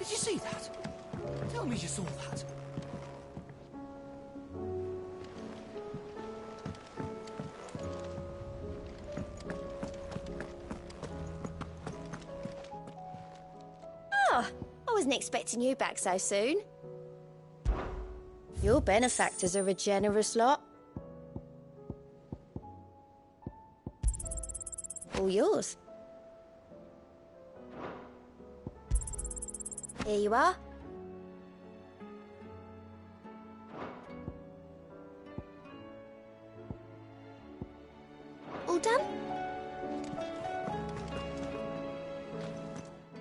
Did you see that? Tell me you saw that. Ah, I wasn't expecting you back so soon. Your benefactors are a generous lot. All yours. Here you are. All done?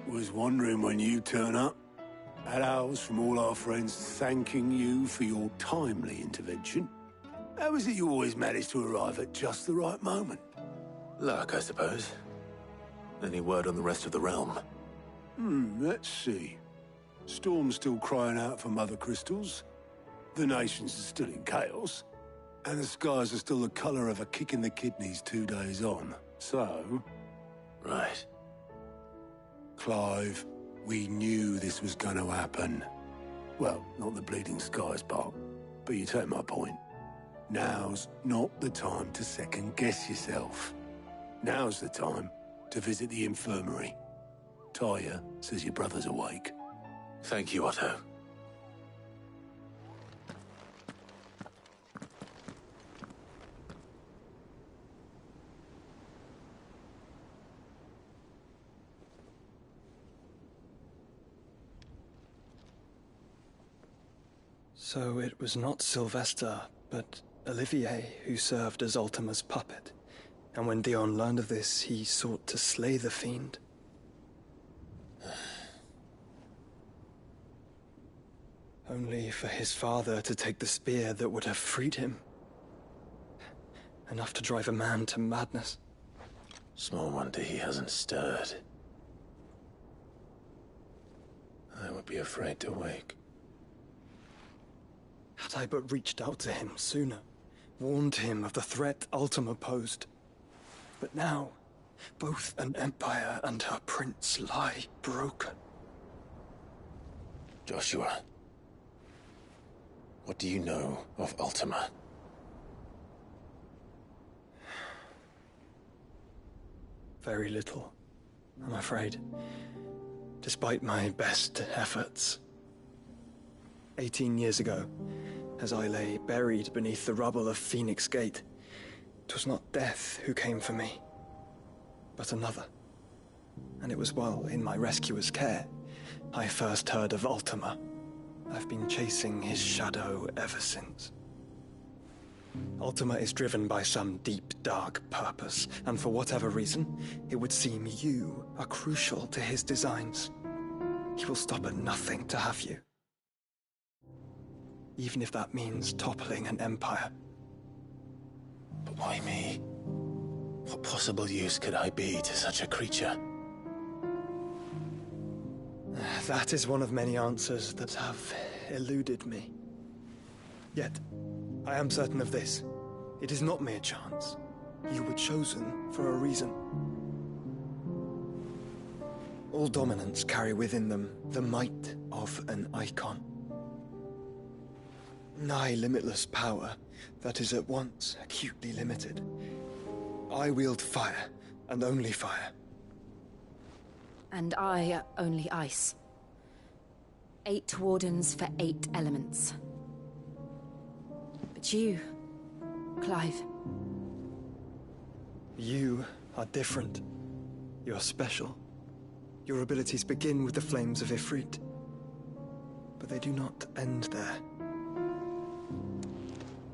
Was wondering when you turn up. Had ours from all our friends thanking you for your timely intervention. How is it you always manage to arrive at just the right moment? Luck, I suppose. Any word on the rest of the realm? Let's see. Storm's still crying out for mother crystals. The nations are still in chaos. And the skies are still the colour of a kick in the kidneys 2 days on. So... Right. Clive, we knew this was going to happen. Well, not the bleeding skies part, but you take my point. Now's not the time to second-guess yourself. Now's the time to visit the infirmary. Taya says your brother's awake. Thank you, Otto. So it was not Sylvester, but Olivier who served as Ultima's puppet. And when Dion learned of this, he sought to slay the fiend. Only for his father to take the spear that would have freed him. Enough to drive a man to madness. Small wonder he hasn't stirred. I would be afraid to wake. Had I but reached out to him sooner, warned him of the threat Ultima posed. But now, both an empire and her prince lie broken. Joshua, what do you know of Ultima? Very little, I'm afraid. Despite my best efforts. 18 years ago, as I lay buried beneath the rubble of Phoenix Gate, 'twas not death who came for me, but another. And it was while in my rescuer's care I first heard of Ultima. I've been chasing his shadow ever since. Ultima is driven by some deep, dark purpose, and for whatever reason, it would seem you are crucial to his designs. He will stop at nothing to have you. Even if that means toppling an empire. But why me? What possible use could I be to such a creature? That is one of many answers that have eluded me. Yet, I am certain of this. It is not mere chance. You were chosen for a reason. All dominants carry within them the might of an icon. Nigh limitless power that is at once acutely limited. I wield fire, and only fire. And I only ice. 8 wardens for 8 elements. But you, Clive. You are different. You're special. Your abilities begin with the flames of Ifrit. But they do not end there.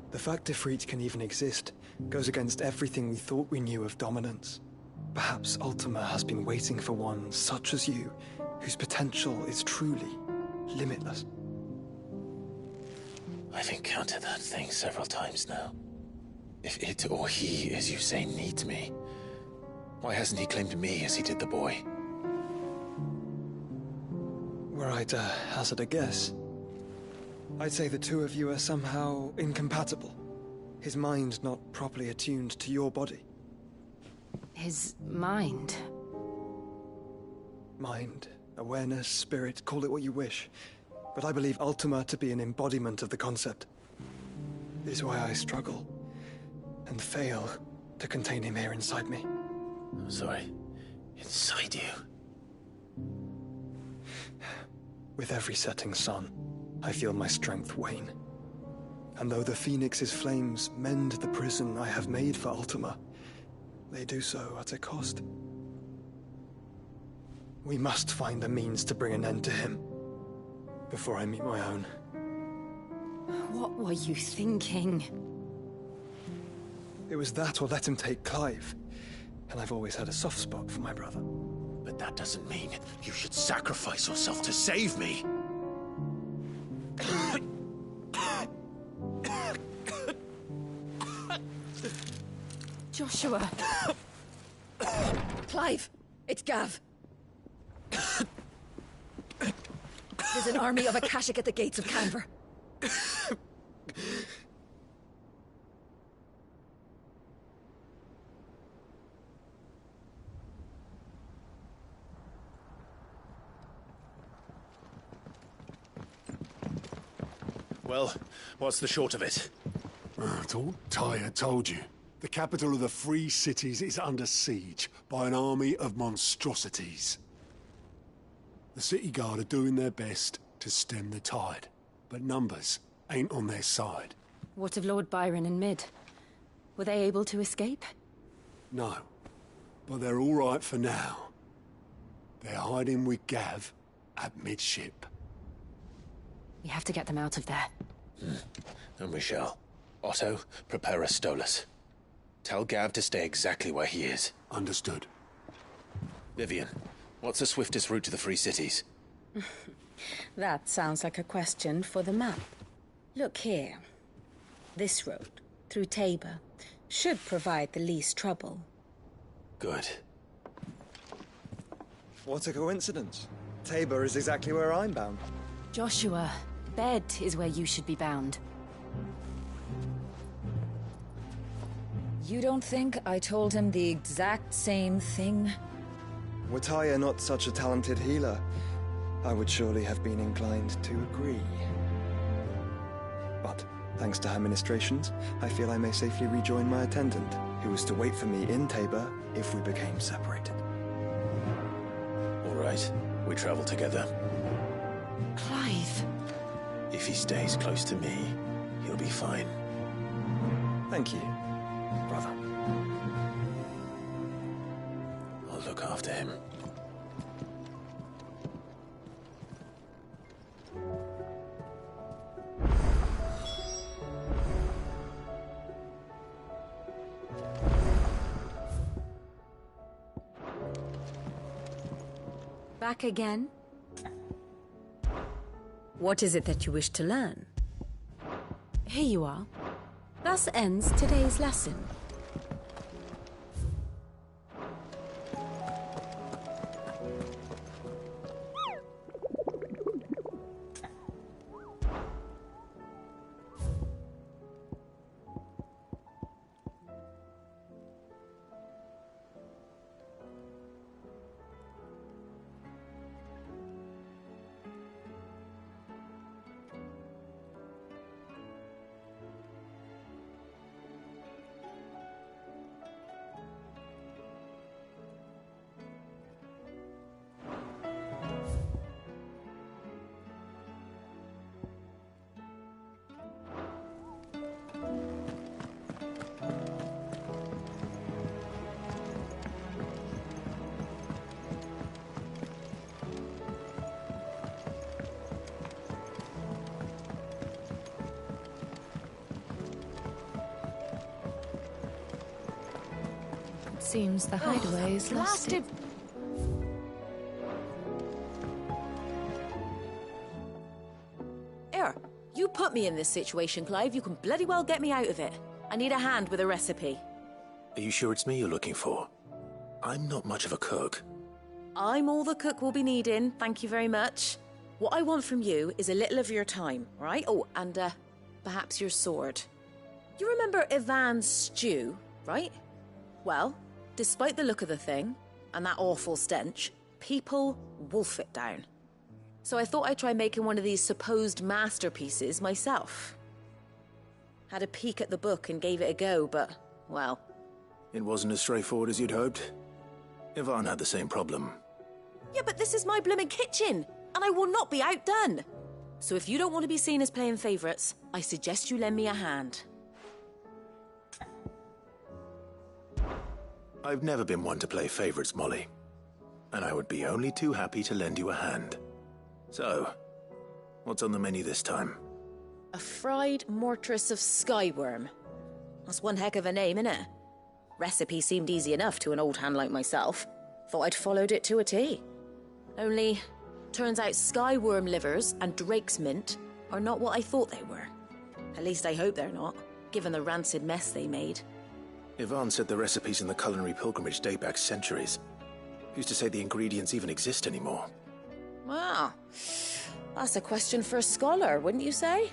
The fact Ifrit can even exist goes against everything we thought we knew of dominance. Perhaps Ultima has been waiting for one such as you, whose potential is truly limitless. I've encountered that thing several times now. If it or he, as you say, needs me, why hasn't he claimed me as he did the boy? Were I to hazard a guess, I'd say the two of you are somehow incompatible. His mind not properly attuned to your body. His mind. Mind awareness, spirit, call it what you wish. But I believe Ultima to be an embodiment of the concept. This is why I struggle and fail to contain him here inside me. I'm sorry. Inside you? With every setting sun, I feel my strength wane. And though the Phoenix's flames mend the prison I have made for Ultima, they do so at a cost. We must find a means to bring an end to him before I meet my own. What were you thinking? It was that or let him take Clive. And I've always had a soft spot for my brother. But that doesn't mean you should sacrifice yourself to save me. Joshua. Clive, it's Gav. There's an army of Akashic at the gates of Canver. Well, what's the short of it? It's all Tyre told you. The capital of the Free Cities is under siege by an army of monstrosities. The city guard are doing their best to stem the tide, but numbers ain't on their side. What of Lord Byron and Mid? Were they able to escape? No, but they're all right for now. They're hiding with Gav at midship. We have to get them out of there. And we shall. Otto, prepare a Stolas. Tell Gav to stay exactly where he is. Understood. Vivian, what's the swiftest route to the Free Cities? That sounds like a question for the map. Look here. This road, through Tabor, should provide the least trouble. Good. What a coincidence. Tabor is exactly where I'm bound. Joshua, bed is where you should be bound. You don't think I told him the exact same thing? Were Tyre not such a talented healer, I would surely have been inclined to agree. But, thanks to her ministrations, I feel I may safely rejoin my attendant, who was to wait for me in Tabor if we became separated. All right, we travel together. Clive! If he stays close to me, he'll be fine. Thank you, brother. I'll look after him. Back again? What is it that you wish to learn? Here you are. Thus ends today's lesson. Seems the hideaway is Blasted! Here, you put me in this situation, Clive. You can bloody well get me out of it. I need a hand with a recipe. Are you sure it's me you're looking for? I'm not much of a cook. I'm all the cook will be needing, thank you very much. What I want from you is a little of your time, all right? Oh, and perhaps your sword. You remember Ivan's stew, right? Well, despite the look of the thing, and that awful stench, people wolf it down. So I thought I'd try making one of these supposed masterpieces myself. Had a peek at the book and gave it a go, but, well... It wasn't as straightforward as you'd hoped. Yvonne had the same problem. Yeah, but this is my blooming kitchen, and I will not be outdone. So if you don't want to be seen as playing favourites, I suggest you lend me a hand. I've never been one to play favourites, Molly. And I would be only too happy to lend you a hand. So, what's on the menu this time? A fried mortress of skyworm. That's one heck of a name, innit? Recipe seemed easy enough to an old hand like myself. Thought I'd followed it to a T. Only, turns out skyworm livers and drake's mint are not what I thought they were. At least I hope they're not, given the rancid mess they made. Yvonne said the recipes in the culinary pilgrimage date back centuries. Who's to say the ingredients even exist anymore? Wow. That's a question for a scholar, wouldn't you say?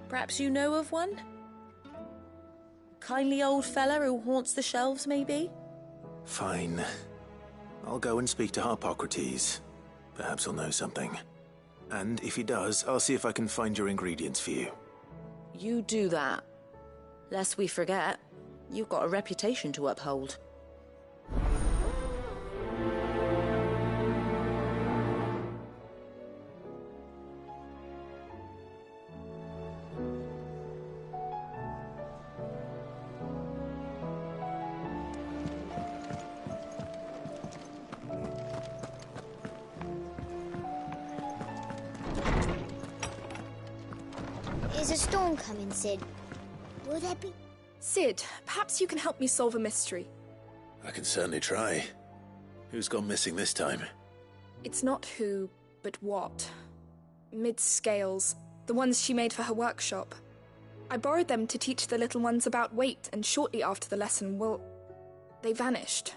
Perhaps you know of one? Kindly old fella who haunts the shelves, maybe? Fine. I'll go and speak to Harpocrates. Perhaps he'll know something. And if he does, I'll see if I can find your ingredients for you. You do that. Lest we forget, you've got a reputation to uphold. Is a storm coming, Sid? Will there be... Sid, perhaps you can help me solve a mystery. I can certainly try. Who's gone missing this time? It's not who, but what. Mid's scales, the ones she made for her workshop. I borrowed them to teach the little ones about weight, and shortly after the lesson, well, they vanished.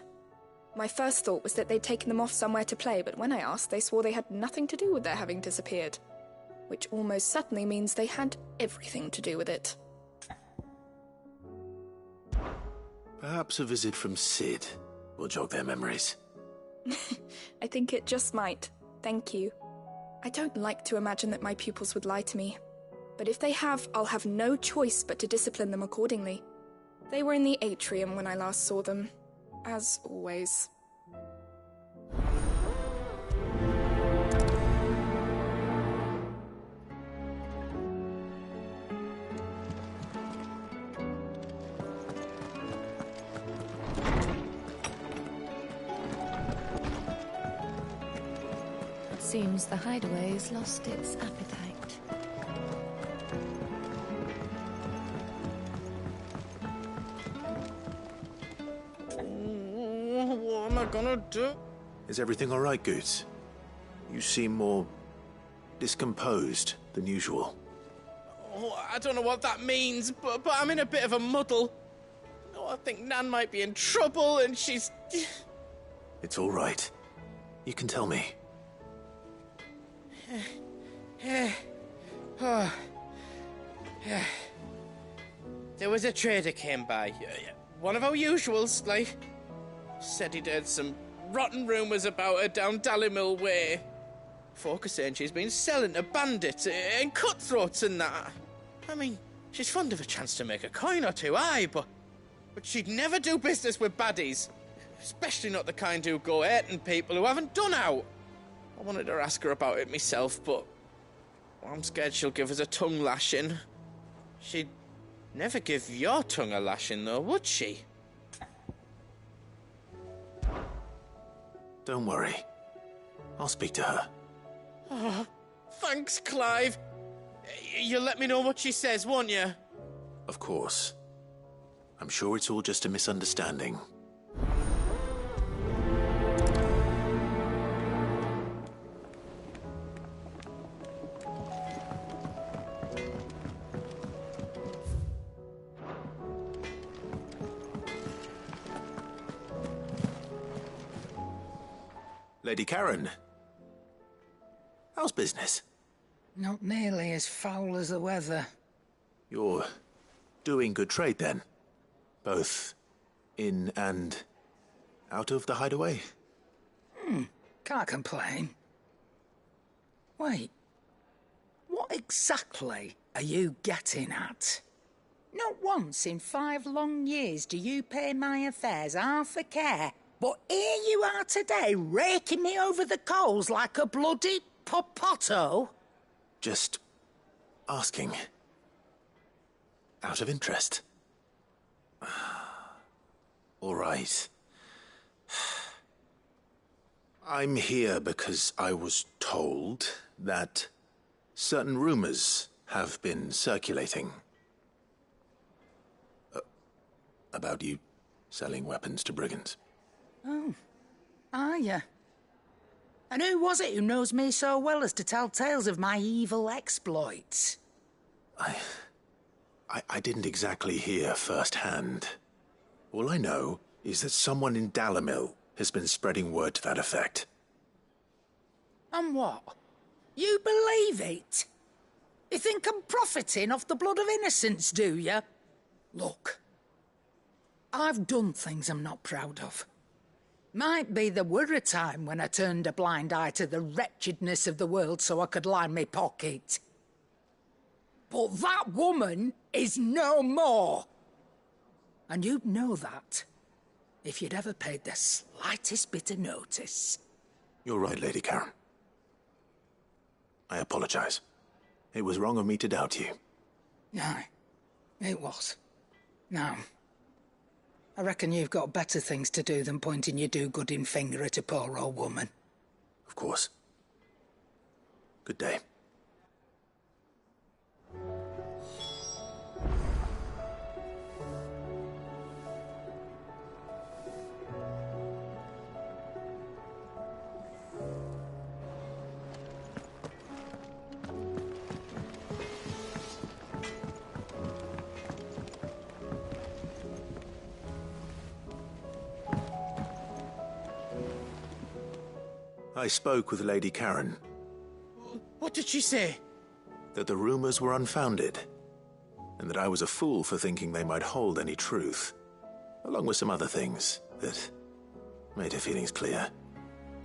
My first thought was that they'd taken them off somewhere to play, but when I asked, they swore they had nothing to do with their having disappeared. Which almost certainly means they had everything to do with it. Perhaps a visit from Sid will jog their memories. I think it just might. Thank you. I don't like to imagine that my pupils would lie to me. But if they have, I'll have no choice but to discipline them accordingly. They were in the atrium when I last saw them. As always. Seems the hideaway's lost its appetite. What am I gonna do? Is everything all right, Goots? You seem more discomposed than usual. Oh, I don't know what that means, but I'm in a bit of a muddle. Oh, I think Nan might be in trouble, and she's... It's all right. You can tell me. There was a trader came by. One of our usuals, like. Said he'd heard some rotten rumours about her down Dallymill Way. Folk are saying she's been selling to bandits and cutthroats and that. I mean, she's fond of a chance to make a coin or two, aye, but she'd never do business with baddies. Especially not the kind who go hurting people who haven't done out. I wanted to ask her about it myself, but I'm scared she'll give us a tongue lashing. She'd never give your tongue a lashing, though, would she? Don't worry. I'll speak to her. Oh, thanks, Clive. You'll let me know what she says, won't you? Of course. I'm sure it's all just a misunderstanding. Lady Karen, how's business? Not nearly as foul as the weather. You're doing good trade, then? Both in and out of the hideaway? Can't can't complain. Wait, what exactly are you getting at? Not once in 5 long years do you pay my affairs half a care, but here you are today, raking me over the coals like a bloody popoto? Just asking. Out of interest. All right. I'm here because I was told that certain rumors have been circulating. About you selling weapons to brigands. Oh, are you? And who was it who knows me so well as to tell tales of my evil exploits? I didn't exactly hear firsthand. All I know is that someone in Dalimil has been spreading word to that effect. And what? You believe it? You think I'm profiting off the blood of innocents, do you? Look, I've done things I'm not proud of. Might be there were a time when I turned a blind eye to the wretchedness of the world so I could line my pocket. But that woman is no more. And you'd know that if you'd ever paid the slightest bit of notice. You're right, Lady Karen. I apologize. It was wrong of me to doubt you. Aye, it was. Now, I reckon you've got better things to do than pointing your do-gooding finger at a poor old woman. Of course. Good day. I spoke with Lady Karen. What did she say? That the rumors were unfounded, and that I was a fool for thinking they might hold any truth, along with some other things that made her feelings clear.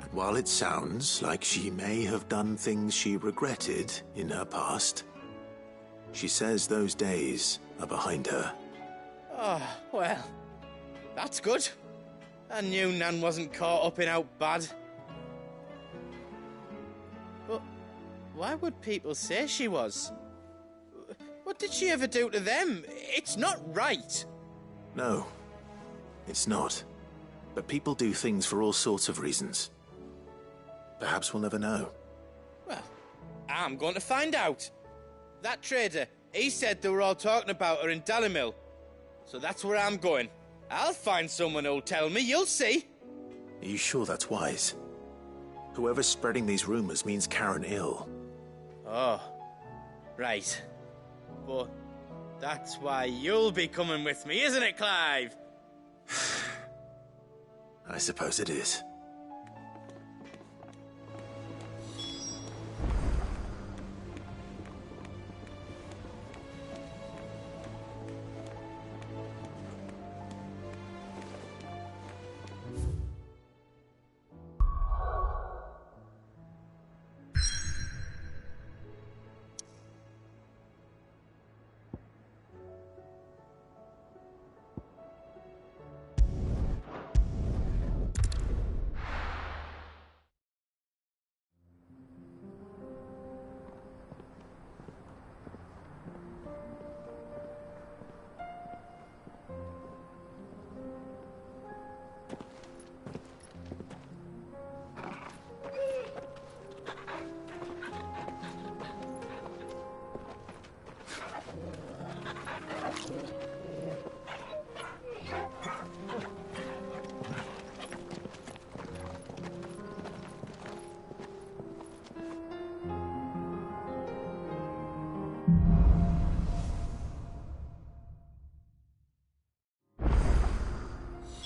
And while it sounds like she may have done things she regretted in her past, she says those days are behind her. Oh, well, that's good. I knew Nan wasn't caught up in out bad. But why would people say she was? What did she ever do to them? It's not right. No, it's not. But people do things for all sorts of reasons. Perhaps we'll never know. Well, I'm going to find out. That trader, he said they were all talking about her in Dalimil. So that's where I'm going. I'll find someone who'll tell me, you'll see. Are you sure that's wise? Whoever's spreading these rumors means Karen ill. Oh, right. But that's why you'll be coming with me, isn't it, Clive? I suppose it is.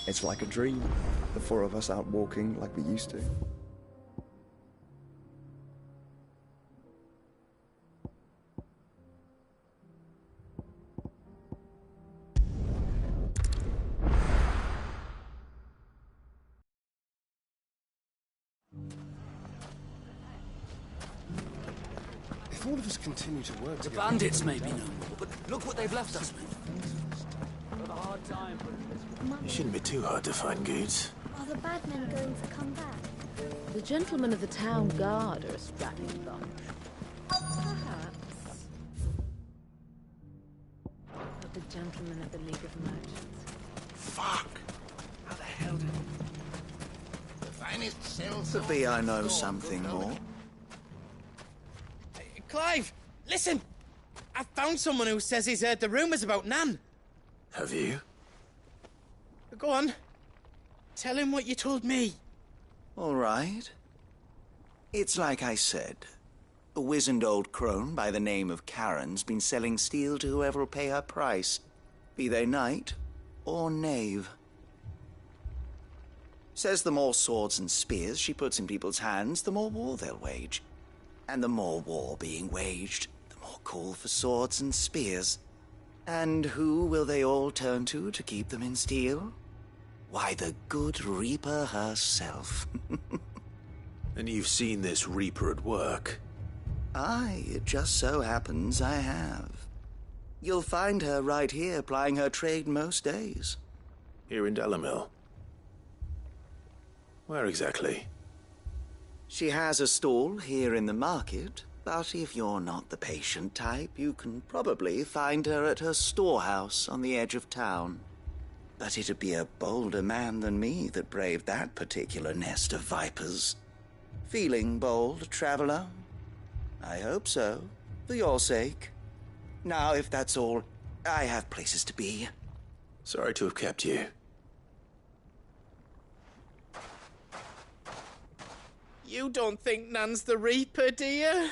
It's like a dream, the 4 of us out walking like we used to. If all of us continue to work The together... bandits may be no more, but look what they've left us with. You shouldn't be too hard to find, Goots. Are the bad men going to come back? The gentlemen of the town guard are a strapping bunch. Perhaps. But the gentlemen of the League of Merchants. Fuck! How the hell did... The finest cells... Could be I know something more. Clive, listen! I found someone who says he's heard the rumours about Nan. Have you? Go on. Tell him what you told me. All right. It's like I said. A wizened old crone by the name of Karen's been selling steel to whoever will pay her price, be they knight or knave. Says the more swords and spears she puts in people's hands, the more war they'll wage. And the more war being waged, the more call for swords and spears. And who will they all turn to keep them in steel? Why, the good Reaper herself. And you've seen this Reaper at work? Aye, it just so happens I have. You'll find her right here plying her trade most days. Here in Dalimil? Where exactly? She has a stall here in the market, but if you're not the patient type, you can probably find her at her storehouse on the edge of town. But it'd be a bolder man than me that braved that particular nest of vipers. Feeling bold, traveler? I hope so, for your sake. Now, if that's all, I have places to be. Sorry to have kept you. You don't think Nan's the Reaper, do you?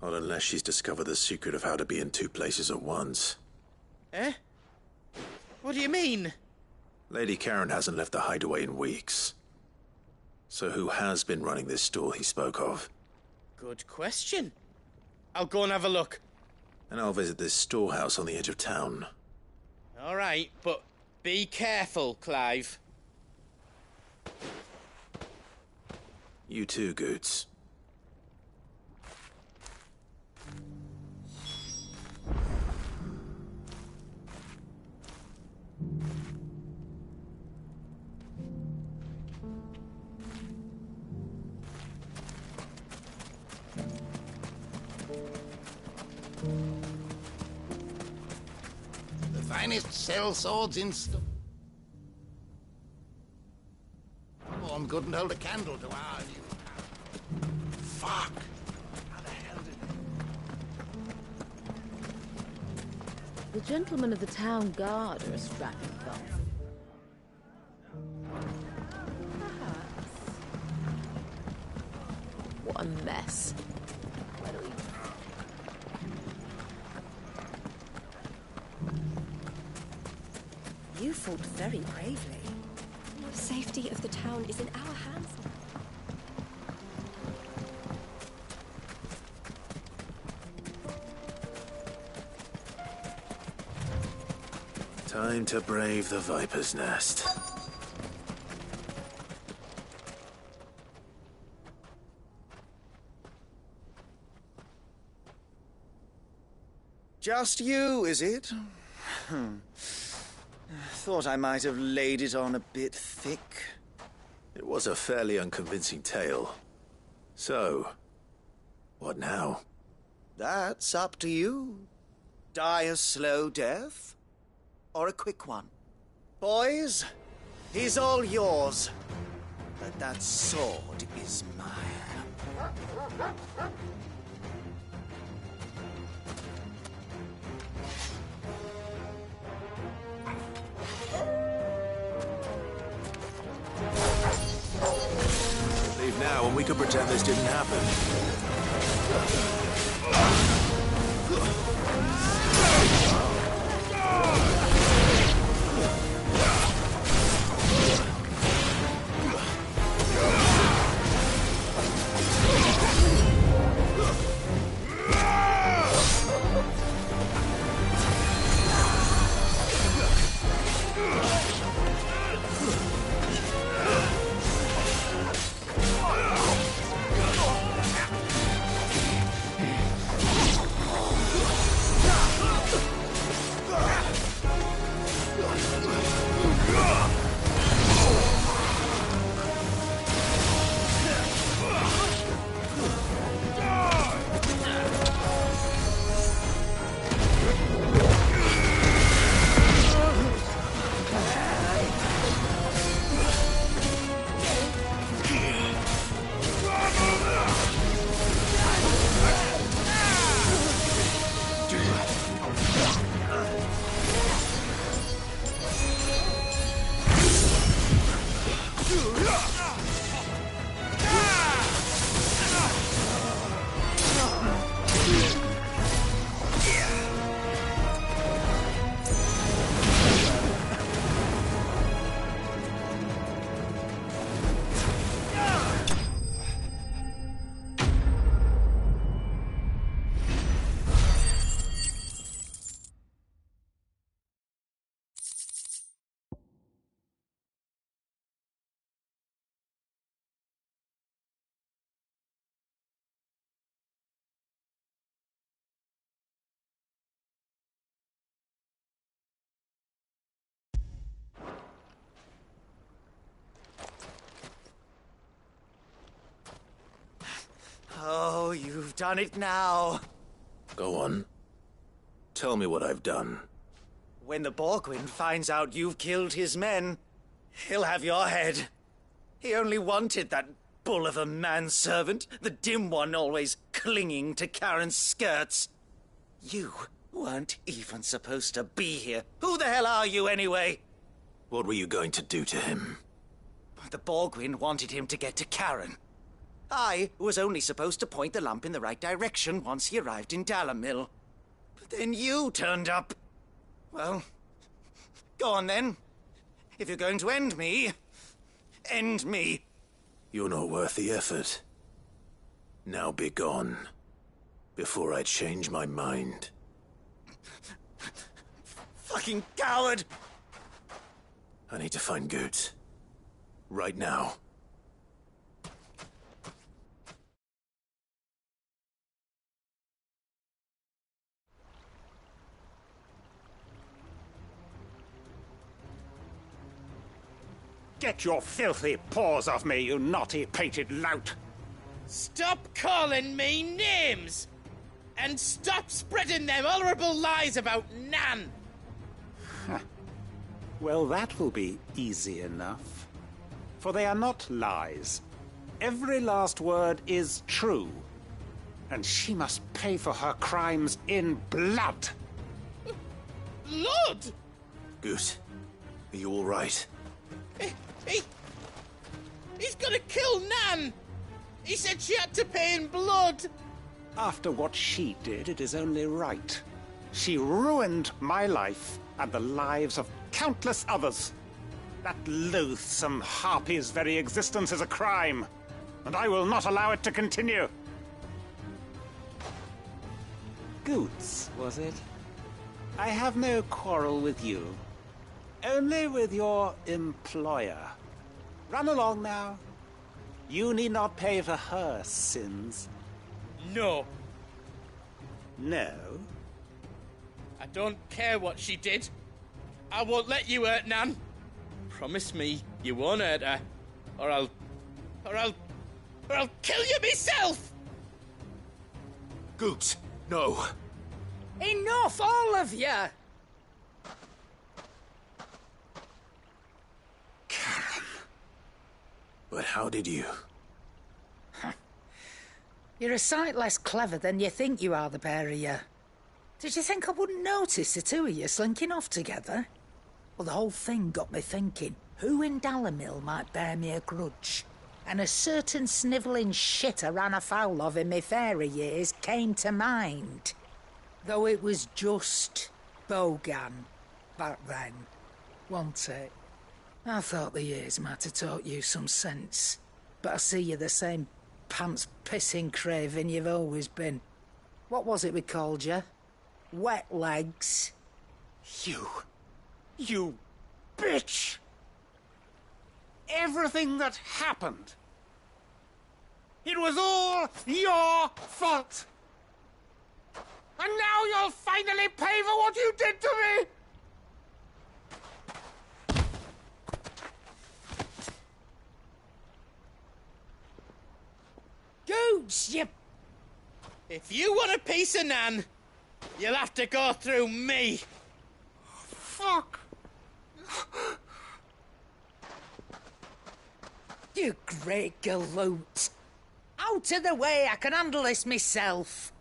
Not unless she's discovered the secret of how to be in two places at once. Eh? What do you mean? Lady Karen hasn't left the hideaway in weeks. So who has been running this stall he spoke of? Good question. I'll go and have a look. And I'll visit this storehouse on the edge of town. All right, but be careful, Clive. You too, Goots. The finest sell swords in store. One couldn't hold a candle to our new... Fuck! How the hell did... The gentlemen of the town guard are a strapping bunch. Perhaps. What a mess. Where do we... You fought very bravely. The safety of the town is in our hands now. Time to brave the Viper's Nest. Just you, is it? Thought I might have laid it on a bit thick. It was a fairly unconvincing tale. So, what now? That's up to you. Die a slow death, or a quick one. Boys, he's all yours. But that sword is mine. Leave now and we could pretend this didn't happen. Oh, you've done it now. Go on. Tell me what I've done. When the Borgwyn finds out you've killed his men, he'll have your head. He only wanted that bull of a manservant, the dim one always clinging to Karen's skirts. You weren't even supposed to be here. Who the hell are you anyway? What were you going to do to him? The Borgwyn wanted him to get to Karen. I was only supposed to point the lamp in the right direction once he arrived in Dalamil. But then you turned up. Well, go on then. If you're going to end me, end me. You're not worth the effort. Now be gone, before I change my mind. Fucking coward! I need to find Goots. Right now. Get your filthy paws off me, you naughty-pated lout! Stop calling me names! And stop spreading them horrible lies about Nan! Well, that will be easy enough. For they are not lies. Every last word is true. And she must pay for her crimes in blood! Blood? Goot, are you all right? He's gonna kill Nan! He said she had to pay in blood! After what she did, it is only right. She ruined my life and the lives of countless others. That loathsome harpy's very existence is a crime, and I will not allow it to continue. Goots, was it? I have no quarrel with you. Only with your employer. Run along now. You need not pay for her sins. No. No? I don't care what she did. I won't let you hurt Nan. Promise me you won't hurt her, or I'll kill you myself! Goots, no. Enough, all of you! Karen. But how did you? You're a sight less clever than you think you are, the pair of you. Did you think I wouldn't notice the two of you slinking off together? Well, the whole thing got me thinking, who in Dalamil might bear me a grudge? And a certain snivelling shit I ran afoul of in my fairy years came to mind. Though it was just Bogan back then, wasn't it? I thought the years might have taught you some sense, but I see you're the same pants-pissing craven you've always been. What was it we called you? Wet legs? You bitch! Everything that happened, it was all your fault! And now you'll finally pay for what you did to me! Goots, you... If you want a piece of Nan, you'll have to go through me. Fuck! You great galoot. Out of the way, I can handle this myself.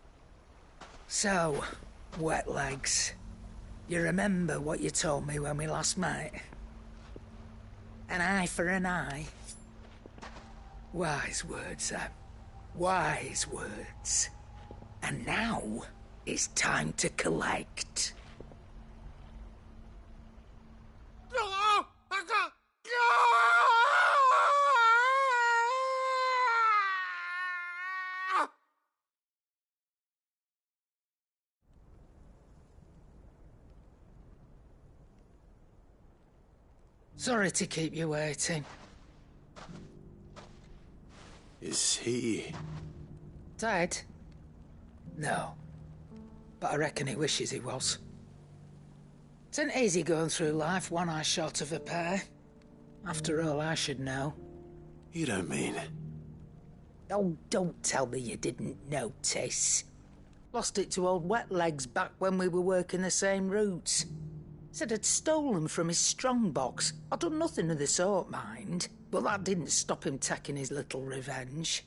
So, wet legs, you remember what you told me when we last met? An eye for an eye. Wise words, Wise words. And now it's time to collect. Sorry to keep you waiting. Is he... Dead? No. But I reckon he wishes he was. It ain't easy going through life one eye short of a pair. After all, I should know. You don't mean... Oh, don't tell me you didn't notice. Lost it to old Wet Legs back when we were working the same routes. Said I'd stolen from his strongbox. I'd done nothing of the sort, mind. But that didn't stop him taking his little revenge.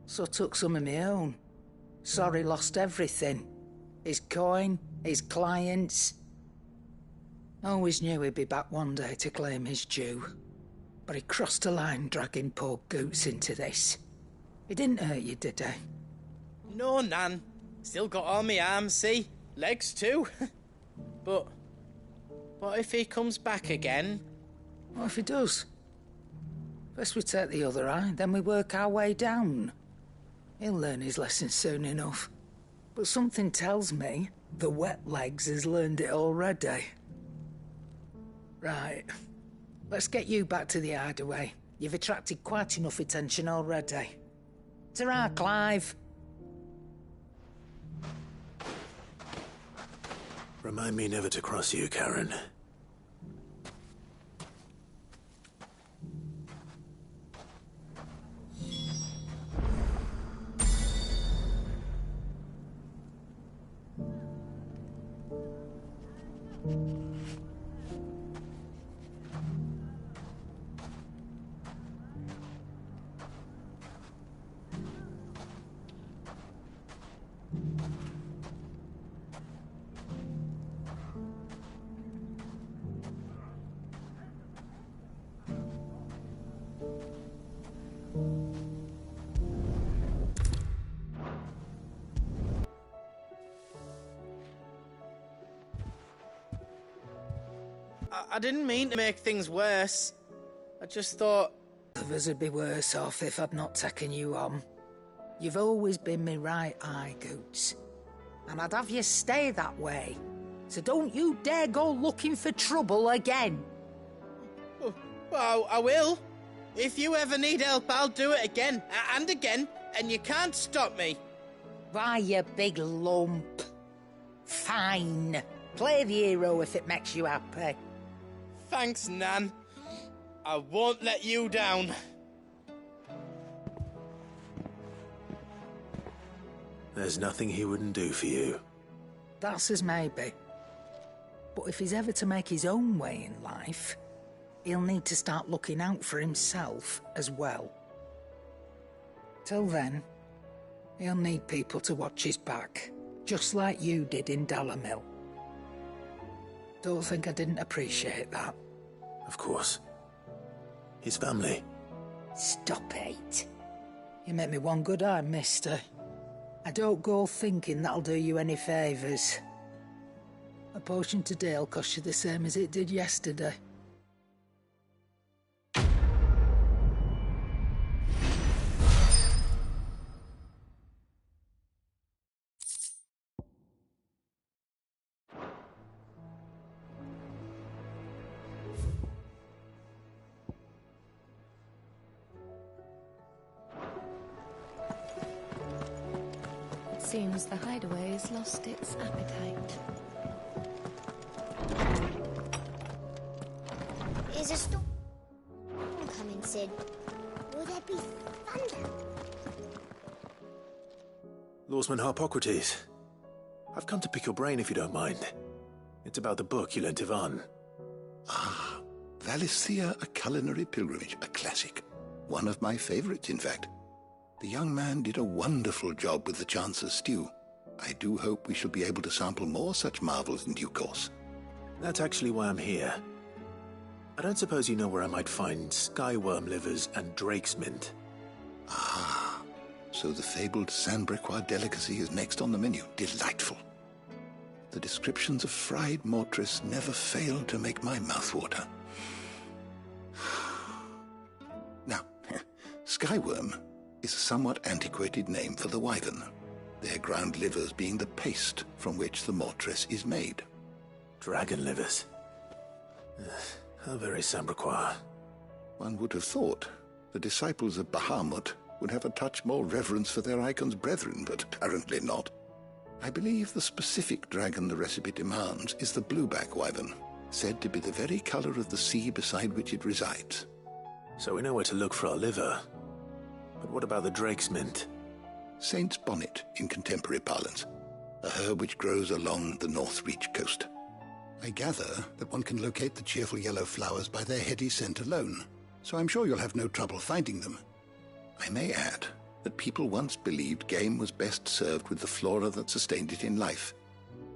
So I took some of my own. Sorry, lost everything. His coin, his clients. Always knew he'd be back one day to claim his due. But he crossed a line dragging poor Goots into this. He didn't hurt you, did he? No, Nan. Still got all my arms, see? Legs too. But what if he comes back again? What if he does? First we take the other eye, then we work our way down. He'll learn his lesson soon enough. But something tells me the Wet Legs has learned it already. Right. Let's get you back to the hideaway. You've attracted quite enough attention already. Ta-ra, Clive. Remind me never to cross you, Karen. I didn't mean to make things worse. I just thought... Others would be worse off if I'd not taken you on. You've always been me right eye, Goots. And I'd have you stay that way. So don't you dare go looking for trouble again. Well, I will. If you ever need help, I'll do it again and again, and you can't stop me. Why, you big lump. Fine. Play the hero if it makes you happy. Thanks, Nan. I won't let you down. There's nothing he wouldn't do for you. That's as maybe. But if he's ever to make his own way in life, he'll need to start looking out for himself as well. Till then, he'll need people to watch his back, just like you did in Dalimil. Don't think I didn't appreciate that. Of course. His family. Stop it. You make me one good eye, mister. I don't go thinking that'll do you any favours. A potion today'll cost you the same as it did yesterday. Seems the hideaway has lost its appetite. There's a storm coming, Sid. Will there be thunder? Lawsman Harpocrates. I've come to pick your brain if you don't mind. It's about the book you lent Ivan. Ah, Valicia, A Culinary Pilgrimage, a classic. One of my favorites, in fact. The young man did a wonderful job with the Chance's stew. I do hope we shall be able to sample more such marvels in due course. That's actually why I'm here. I don't suppose you know where I might find skyworm livers and drake's mint. Ah, So the fabled Sandbrequois delicacy is next on the menu. Delightful. The descriptions of fried mortress never fail to make my mouth water. Now, skyworm is a somewhat antiquated name for the wyvern, their ground livers being the paste from which the mortress is made. Dragon livers. How very Sandbrequois. One would have thought the disciples of Bahamut would have a touch more reverence for their icon's brethren, but apparently not. I believe the specific dragon the recipe demands is the blueback wyvern, said to be the very color of the sea beside which it resides. So we know where to look for our liver. But what about the drake's mint? Saint's bonnet in contemporary parlance, a herb which grows along the North Reach coast. I gather that one can locate the cheerful yellow flowers by their heady scent alone, so I'm sure you'll have no trouble finding them. I may add that people once believed game was best served with the flora that sustained it in life,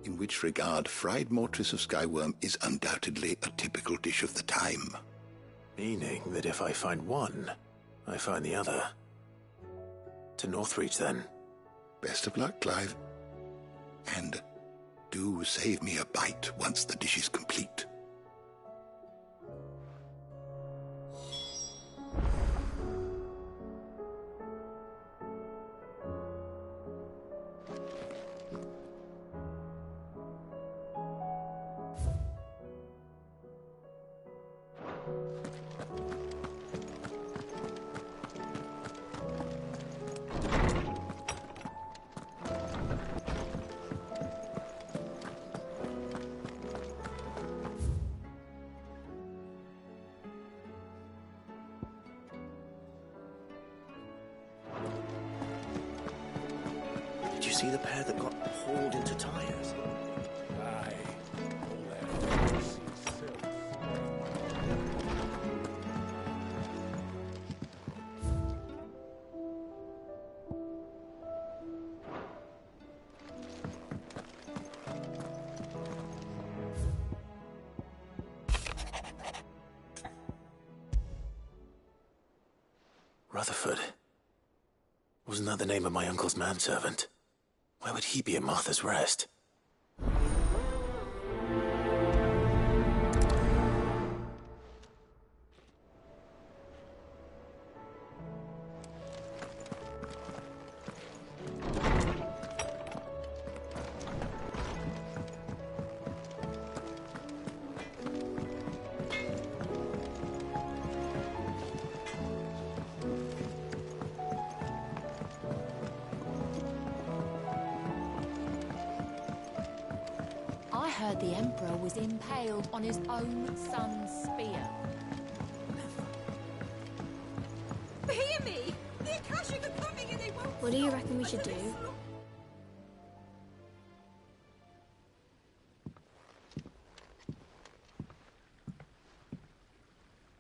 in which regard fried mortress of skyworm is undoubtedly a typical dish of the time. Meaning that if I find one, I find the other. To Northreach, then. Best of luck, Clive. And do save me a bite once the dish is complete. Did you see the pair that got hauled into tires? Aye. Rutherford. Wasn't that the name of my uncle's manservant? Why would he be at Martha's Rest? I heard the Emperor was impaled on his own son's spear. Hear me! The Akashic are coming and they won't. What do you reckon we should do?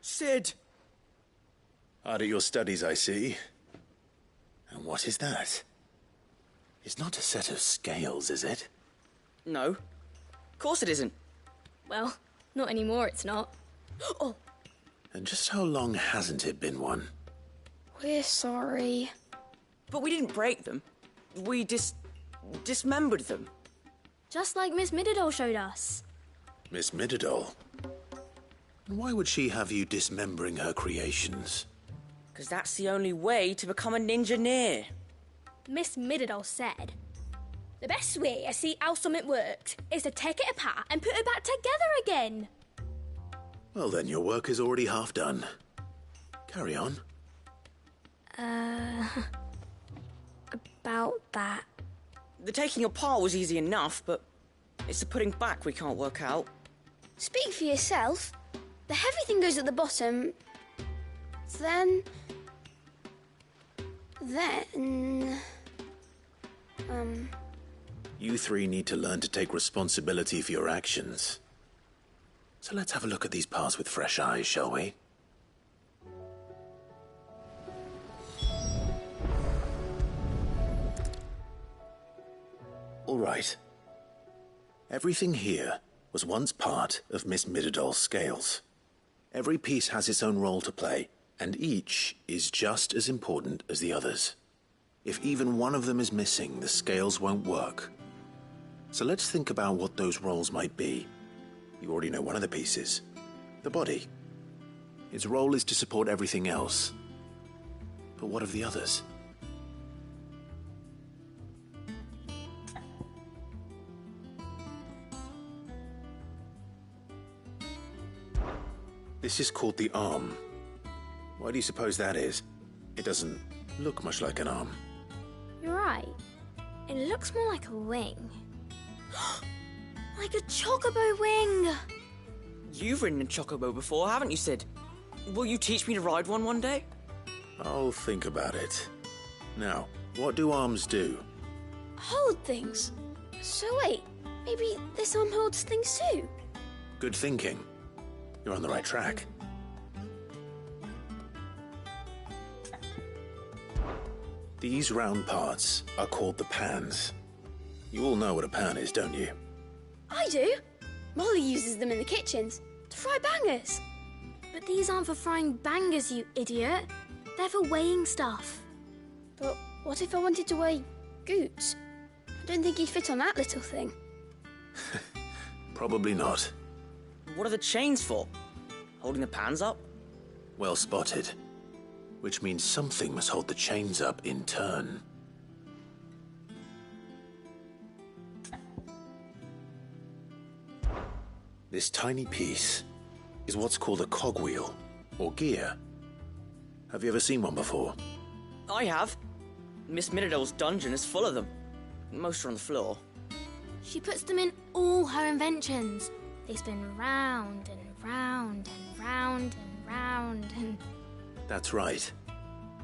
Sid! Hard at your studies, I see. And what is that? It's not a set of scales, is it? No. Of course it isn't. Well, not anymore, it's not. Oh! And just how long hasn't it been one? We're sorry. But we didn't break them. We dismembered them. Just like Miss Mididol showed us. Miss Mididol? And why would she have you dismembering her creations? Because that's the only way to become a ninja-neer. Miss Mididol said, the best way to see how something worked is to take it apart and put it back together again. Well then, your work is already half done. Carry on. About that. The taking apart was easy enough, but it's the putting back we can't work out. Speak for yourself. The heavy thing goes at the bottom. Then... You three need to learn to take responsibility for your actions. So let's have a look at these parts with fresh eyes, shall we? All right. Everything here was once part of Miss Mididol's scales. Every piece has its own role to play, and each is just as important as the others. If even one of them is missing, the scales won't work. So let's think about what those roles might be. You already know one of the pieces. The body. Its role is to support everything else. But what of the others? This is called the arm. Why do you suppose that is? It doesn't look much like an arm. You're right. It looks more like a wing. Like a chocobo wing! You've ridden a chocobo before, haven't you, Sid? Will you teach me to ride one day? I'll think about it. Now, what do arms do? Hold things. So wait, maybe this arm holds things too? Good thinking. You're on the right track. These round parts are called the pans. You all know what a pan is, don't you? I do. Molly uses them in the kitchens to fry bangers. But these aren't for frying bangers, you idiot. They're for weighing stuff. But what if I wanted to weigh goods? I don't think you'd fit on that little thing. Probably not. What are the chains for? Holding the pans up? Well spotted. Which means something must hold the chains up in turn. This tiny piece is what's called a cogwheel, or gear. Have you ever seen one before? I have. Miss Middledale's dungeon is full of them. Most are on the floor. She puts them in all her inventions. They spin round and round and round and round and... That's right.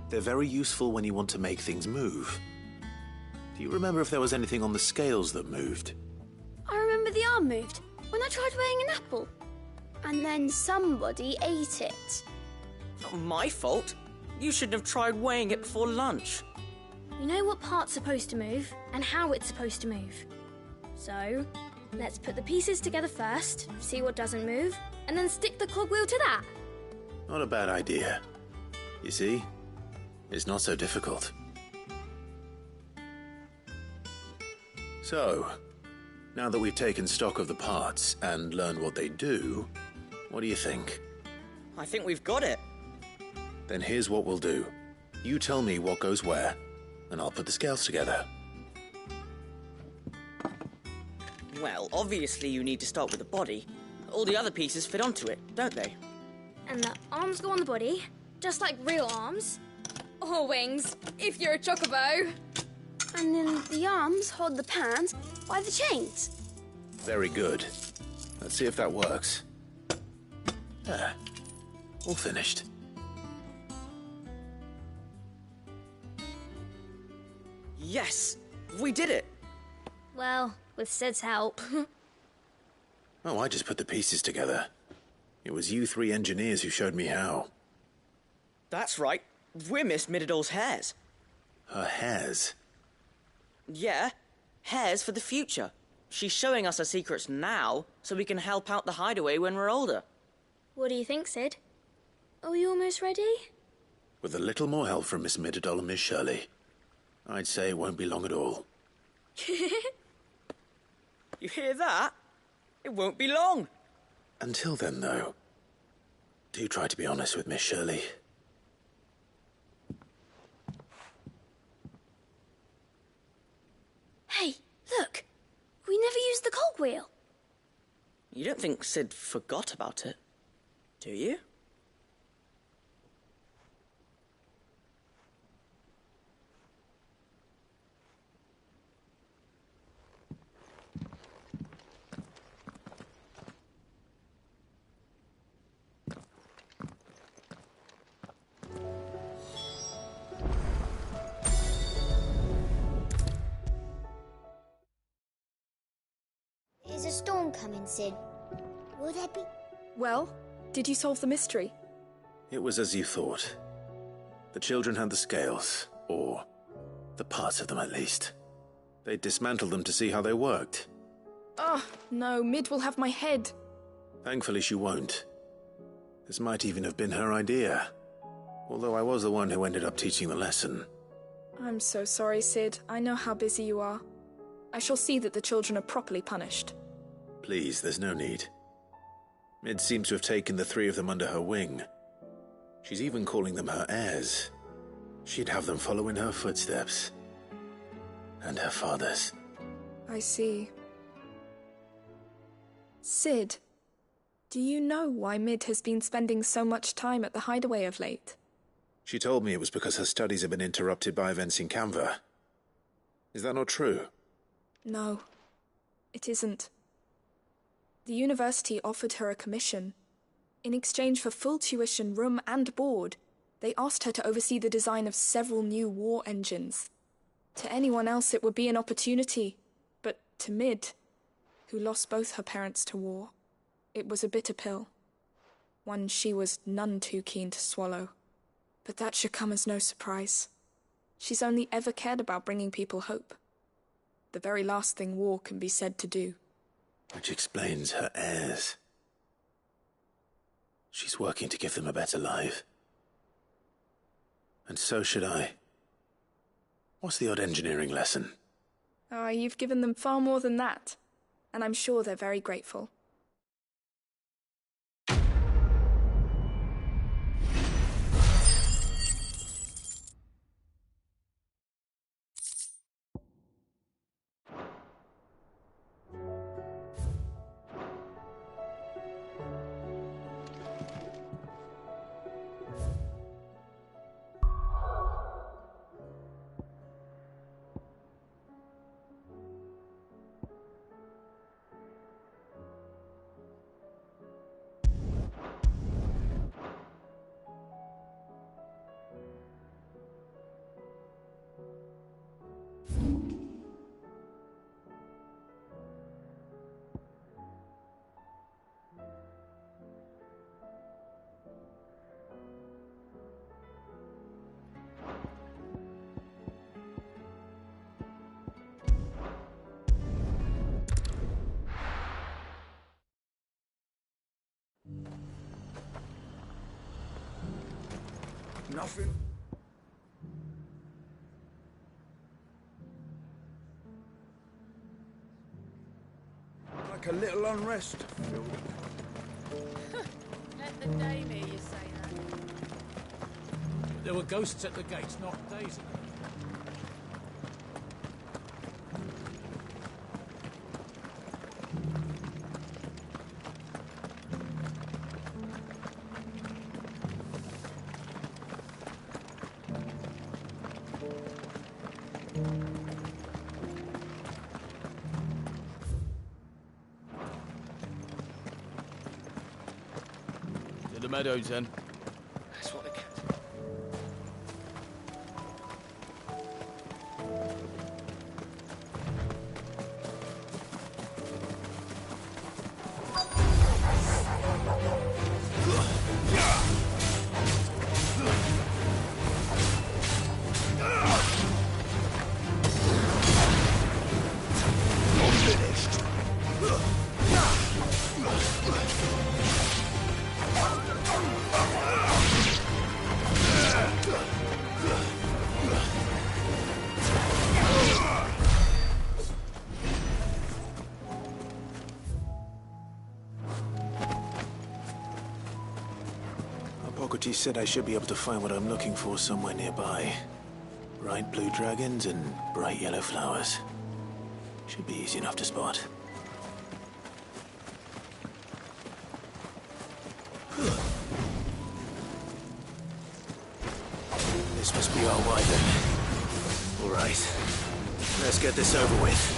They're very useful when you want to make things move. Do you remember if there was anything on the scales that moved? I remember the arm moved when I tried weighing an apple. And then somebody ate it. Not my fault. You shouldn't have tried weighing it before lunch. We know what part's supposed to move and how it's supposed to move. So, let's put the pieces together first, see what doesn't move, and then stick the cogwheel to that. Not a bad idea. You see, it's not so difficult. So, now that we've taken stock of the parts and learned what they do, what do you think? I think we've got it. Then here's what we'll do. You tell me what goes where, and I'll put the scales together. Well, obviously you need to start with the body. All the other pieces fit onto it, don't they? And the arms go on the body, just like real arms. Or wings, if you're a chocobo. And then the arms hold the pans by the chains. Very good. Let's see if that works. There. All finished. Yes! We did it! Well, with Sid's help. Oh, I just put the pieces together. It was you three engineers who showed me how. That's right. We're Miss Middledale's hares. Her hares? Yeah, hares for the future. She's showing us her secrets now, so we can help out the hideaway when we're older. What do you think, Sid? Are we almost ready? With a little more help from Miss Middledale and Miss Shirley, I'd say it won't be long at all. You hear that? It won't be long. Until then, though, do try to be honest with Miss Shirley. Hey, look! We never used the cogwheel. You don't think Sid forgot about it, do you? Is a storm coming, Sid? Will there be... Well, did you solve the mystery? It was as you thought. The children had the scales, or the parts of them at least. They dismantled them to see how they worked. Oh, no, Mid will have my head. Thankfully she won't. This might even have been her idea. Although I was the one who ended up teaching the lesson. I'm so sorry, Sid. I know how busy you are. I shall see that the children are properly punished. Please, there's no need. Mid seems to have taken the three of them under her wing. She's even calling them her heirs. She'd have them follow in her footsteps. And her father's. I see. Sid, do you know why Mid has been spending so much time at the hideaway of late? She told me it was because her studies have been interrupted by events in Canva. Is that not true? No, it isn't. The university offered her a commission. In exchange for full tuition, room and board, they asked her to oversee the design of several new war engines. To anyone else it would be an opportunity, but to Mid, who lost both her parents to war, it was a bitter pill. One she was none too keen to swallow. But that should come as no surprise. She's only ever cared about bringing people hope. The very last thing war can be said to do. Which explains her heirs. She's working to give them a better life. And so should I. What's the odd engineering lesson? Oh, you've given them far more than that. And I'm sure they're very grateful. Nothing. Like a little unrest. Let the dame hear you say that. There were ghosts at the gates not days ago. To the meadows, then. That's what I get. Hippocrates said I should be able to find what I'm looking for somewhere nearby. Bright blue dragons and bright yellow flowers. Should be easy enough to spot. This must be our way then. All right. Let's get this over with.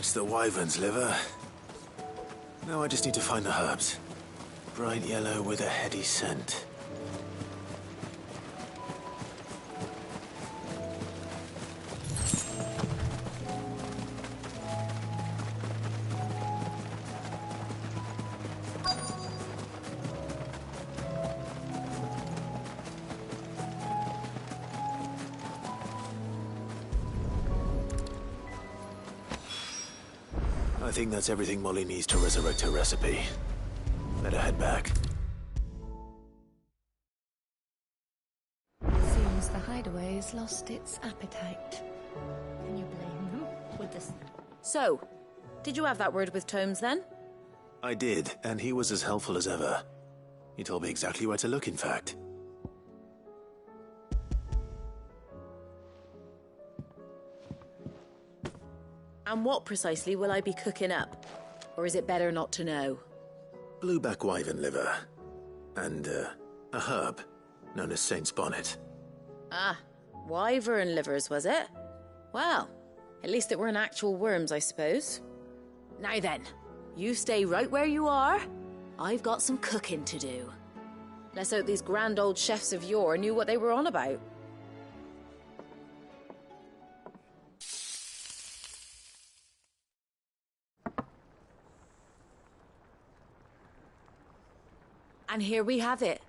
That's the wyvern's liver. Now I just need to find the herbs. Bright yellow with a heady scent. I think that's everything Molly needs to resurrect her recipe. Better head back. Seems the hideaway's lost its appetite. Can you blame them? With this. So, did you have that word with Tomes then? I did, and he was as helpful as ever. He told me exactly where to look, in fact. And what precisely will I be cooking up? Or is it better not to know? Blueback wyvern liver. And, a herb known as Saint's Bonnet. Ah, wyvern livers, was it? Well, at least it weren't actual worms, I suppose. Now then, you stay right where you are. I've got some cooking to do. Let's hope these grand old chefs of yore knew what they were on about. And here we have it.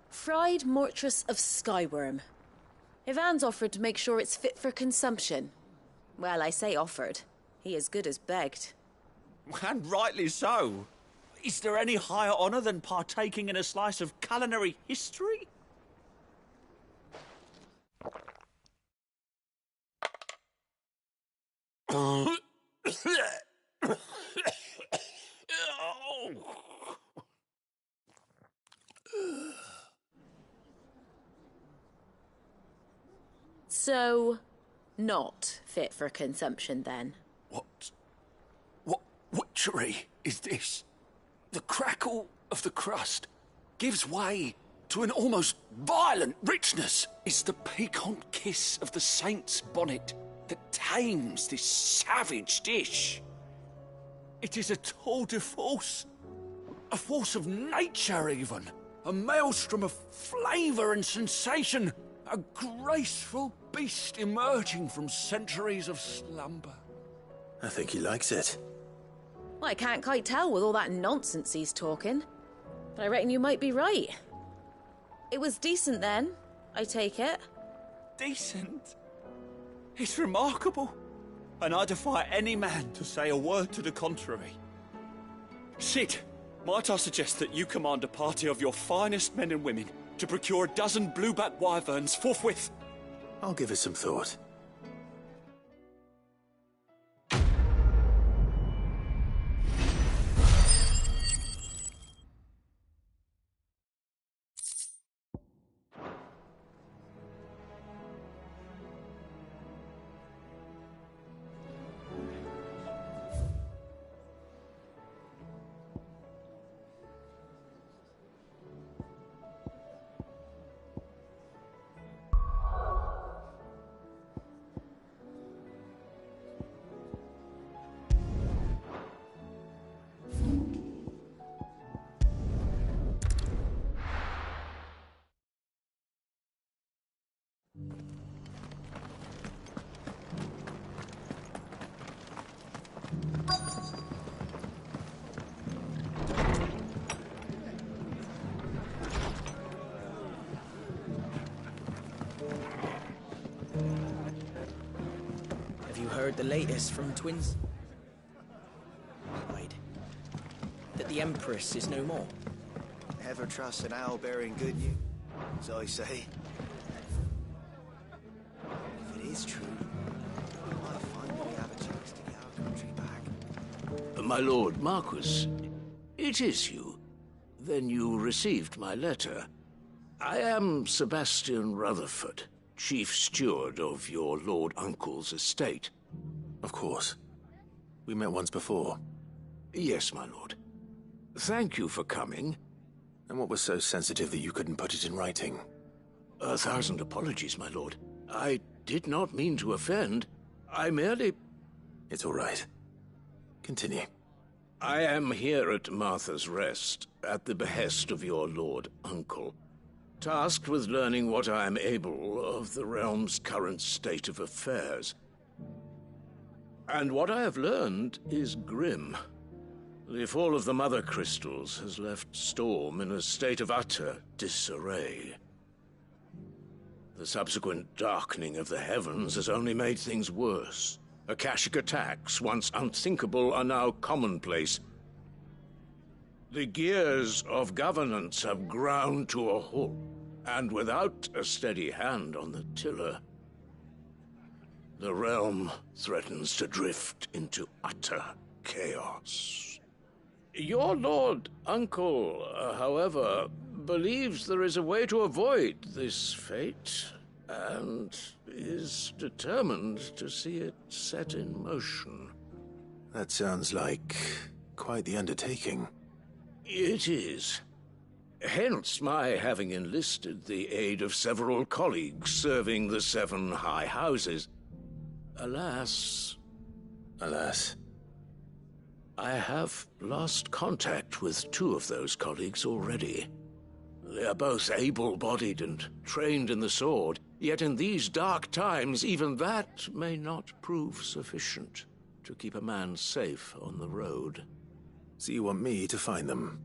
Fried mortress of skyworm. Ivan's offered to make sure it's fit for consumption. Well, I say offered. He as good as begged. And rightly so. Is there any higher honour than partaking in a slice of culinary history? So, not fit for consumption then? What witchery is this? The crackle of the crust gives way to an almost violent richness. It's the piquant kiss of the saint's bonnet that tames this savage dish. It is a tour de force, a force of nature even, a maelstrom of flavour and sensation, a graceful beast emerging from centuries of slumber. I think he likes it. Well, I can't quite tell with all that nonsense he's talking. But I reckon you might be right. It was decent then, I take it. Decent? It's remarkable. And I defy any man to say a word to the contrary. Sid, might I suggest that you command a party of your finest men and women to procure a dozen blueback wyverns forthwith? I'll give it some thought. Heard the latest from twins? That the Empress is no more. Ever trust an owl bearing good news, as I say? If it is true, we might finally have a chance to get our country back. My Lord Marquis, it is you. Then you received my letter. I am Sebastian Rutherford, Chief Steward of your Lord Uncle's estate. Of course. We met once before. Yes, my lord. Thank you for coming. And what was so sensitive that you couldn't put it in writing? 1,000 apologies, my lord. I did not mean to offend. I merely... It's all right. Continue. I am here at Martha's Rest, at the behest of your lord uncle, tasked with learning what I am able of the realm's current state of affairs. And what I have learned is grim. The fall of the Mother Crystals has left Storm in a state of utter disarray. The subsequent darkening of the heavens has only made things worse. Akashic attacks, once unthinkable, are now commonplace. The gears of governance have ground to a halt, and without a steady hand on the tiller, the realm threatens to drift into utter chaos. Your lord uncle, however, believes there is a way to avoid this fate, and is determined to see it set in motion. That sounds like quite the undertaking. It is. Hence my having enlisted the aid of several colleagues serving the 7 high houses. Alas, I have lost contact with 2 of those colleagues already. They are both able-bodied and trained in the sword, yet in these dark times, even that may not prove sufficient to keep a man safe on the road. So you want me to find them?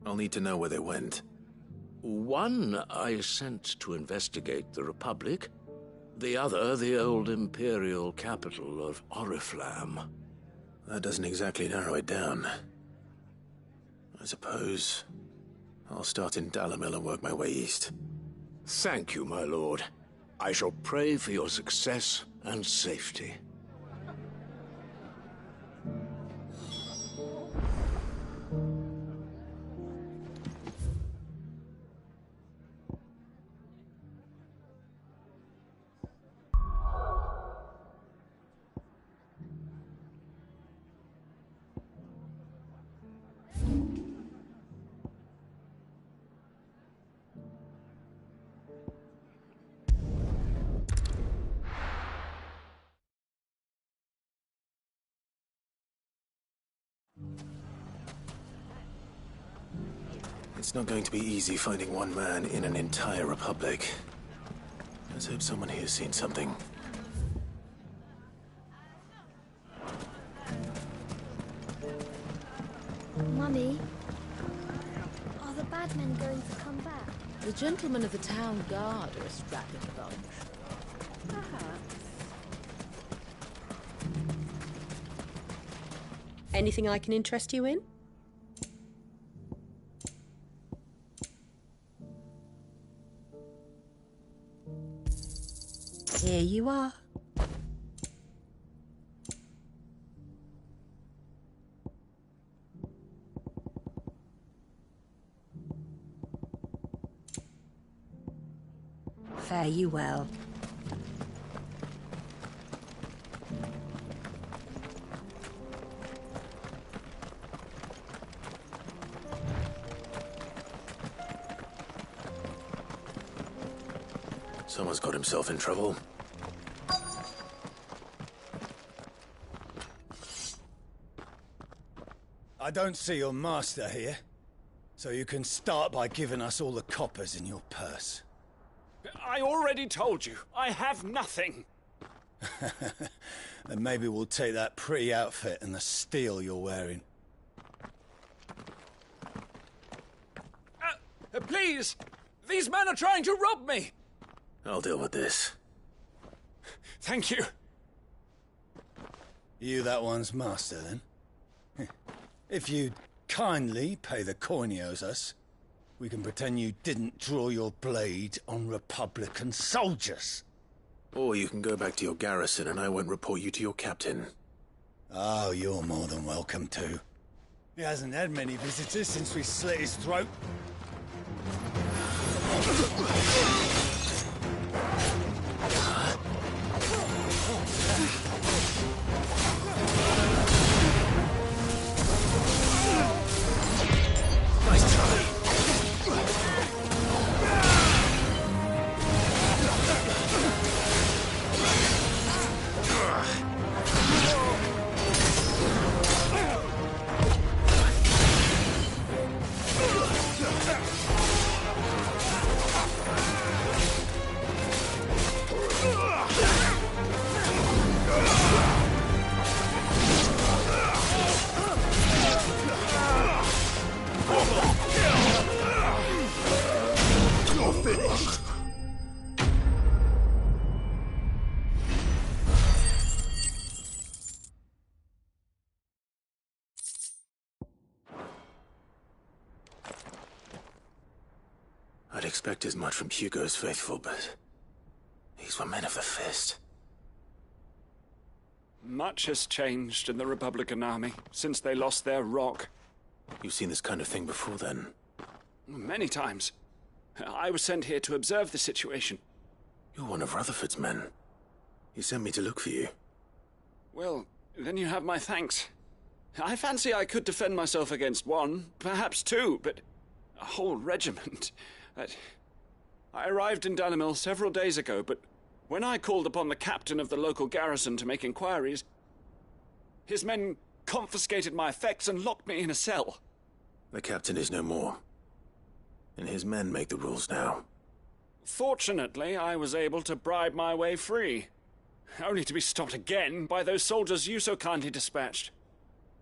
I'll need to know where they went. One I sent to investigate the Republic, the other the old Imperial capital of Oriflamme. That doesn't exactly narrow it down. I suppose I'll start in Dalimil and work my way east. Thank you, my lord. I shall pray for your success and safety. It's not going to be easy finding one man in an entire republic. Let's hope someone here's seen something. Mummy, are the bad men going to come back? The gentlemen of the town guard are a strapping bunch. Perhaps. Anything I can interest you in? Here you are. Fare you well. Someone's got himself in trouble. I don't see your master here, so you can start by giving us all the coppers in your purse. I already told you, I have nothing. And maybe we'll take that pretty outfit and the steel you're wearing. Please! These men are trying to rob me! I'll deal with this. Thank you. You that one's master, then? If you'd kindly pay the coin he owes us, we can pretend you didn't draw your blade on Republican soldiers. Or you can go back to your garrison and I won't report you to your captain. Oh, you're more than welcome to. He hasn't had many visitors since we slit his throat. Nice try. I'd expect as much from Hugo's faithful, but these were men of the fist. Much has changed in the Republican army since they lost their rock. You've seen this kind of thing before, then? Many times. I was sent here to observe the situation. You're one of Rutherford's men. He sent me to look for you. Well, then you have my thanks. I fancy I could defend myself against one, perhaps two, but a whole regiment. I arrived in Dalimil several days ago, but when I called upon the captain of the local garrison to make inquiries, his men confiscated my effects and locked me in a cell. The captain is no more, and his men make the rules now. Fortunately, I was able to bribe my way free, only to be stopped again by those soldiers you so kindly dispatched.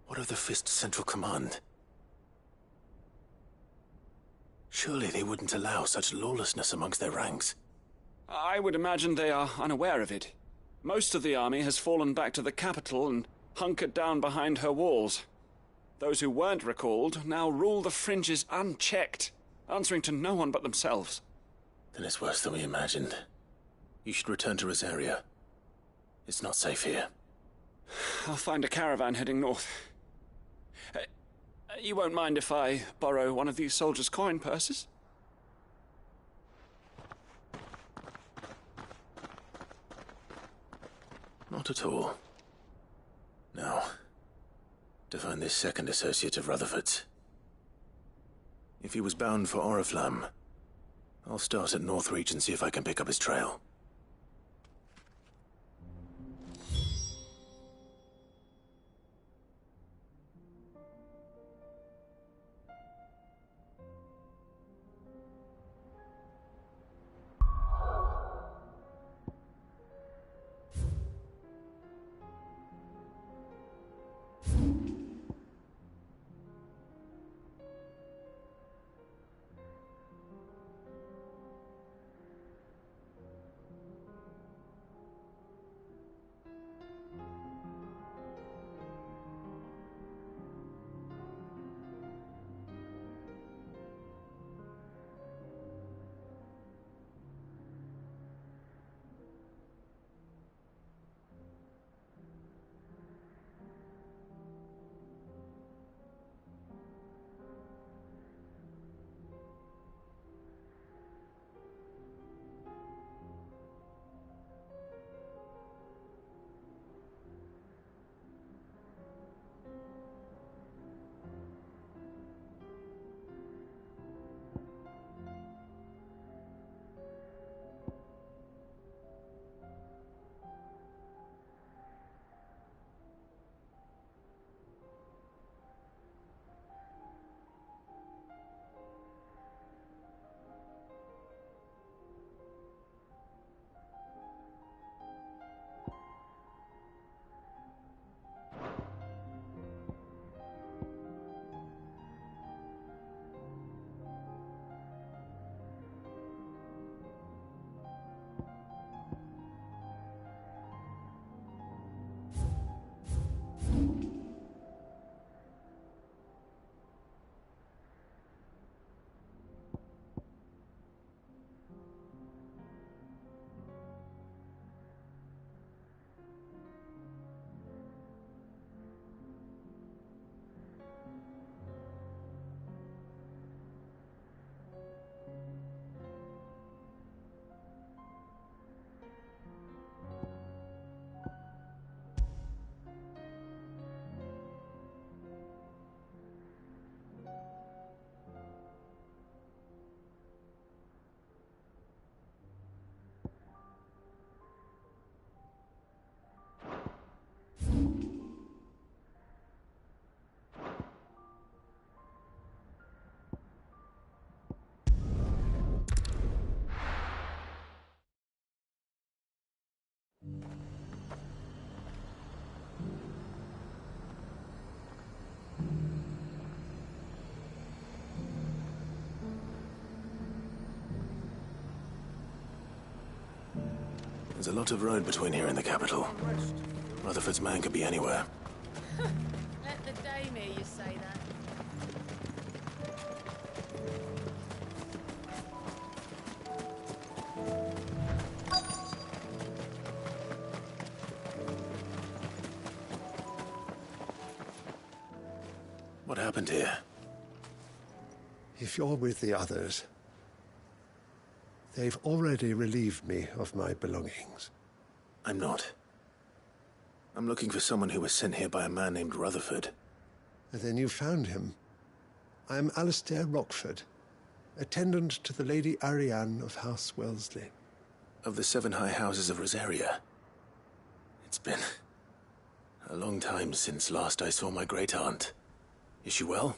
What of the Fist's central command? Surely they wouldn't allow such lawlessness amongst their ranks. I would imagine they are unaware of it. Most of the army has fallen back to the capital and hunkered down behind her walls. Those who weren't recalled now rule the fringes unchecked, answering to no one but themselves. Then it's worse than we imagined. You should return to Rosaria. It's not safe here. I'll find a caravan heading north. You won't mind if I borrow one of these soldiers' coin purses? Not at all. Now, to find this second associate of Rutherford's. If he was bound for Oriflamme, I'll start at Northreach and see if I can pick up his trail. There's a lot of road between here and the capital. Rutherford's man could be anywhere. Let the dame hear you say that. happened here? If you're with the others, they've already relieved me of my belongings. I'm not. I'm looking for someone who was sent here by a man named Rutherford. And then you found him. I am Alistair Rockford, attendant to the Lady Ariane of House Wellesley. Of the 7 high houses of Rosaria. It's been a long time since last I saw my great-aunt. Is she well?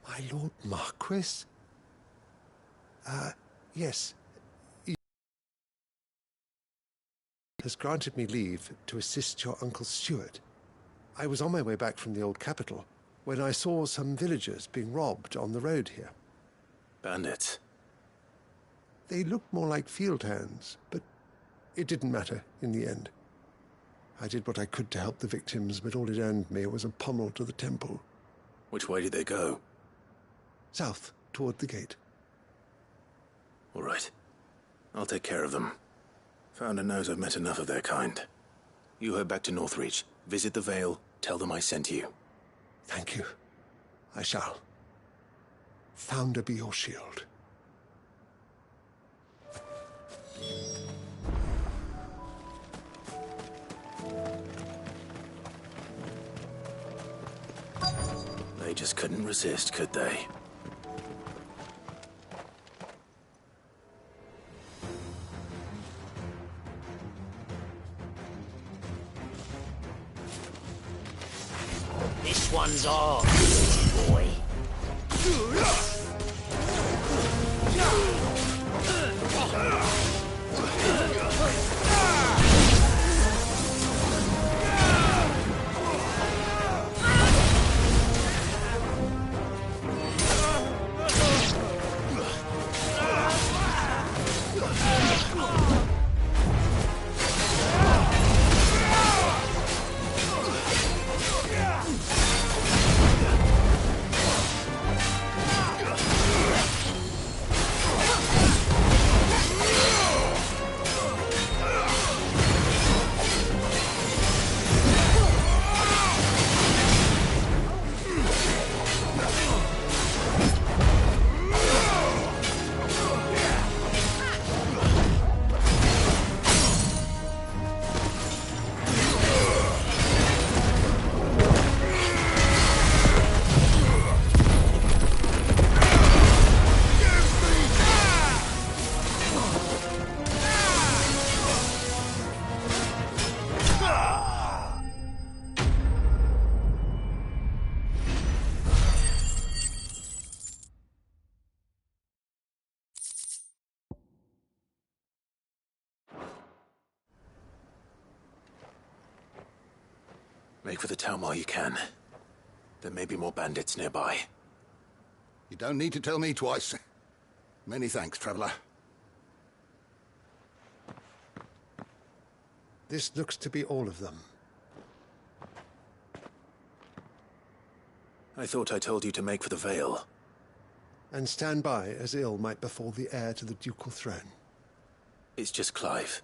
My Lord Marquis? Yes. He has granted me leave to assist your Uncle Stuart. I was on my way back from the old capital when I saw some villagers being robbed on the road here. Bandits? They looked more like field hands, but it didn't matter in the end. I did what I could to help the victims, but all it earned me was a pommel to the temple. Which way did they go? South, toward the gate. All right. I'll take care of them. Founder knows I've met enough of their kind. You head back to Northreach, visit the Vale, tell them I sent you. Thank you. I shall. Founder be your shield. They just couldn't resist, could they? This one's ours, boy. Make for the town while you can. There may be more bandits nearby. You don't need to tell me twice. Many thanks, traveler. This looks to be all of them. I thought I told you to make for the Vale. And stand by as ill might befall the heir to the ducal throne. It's just Clive,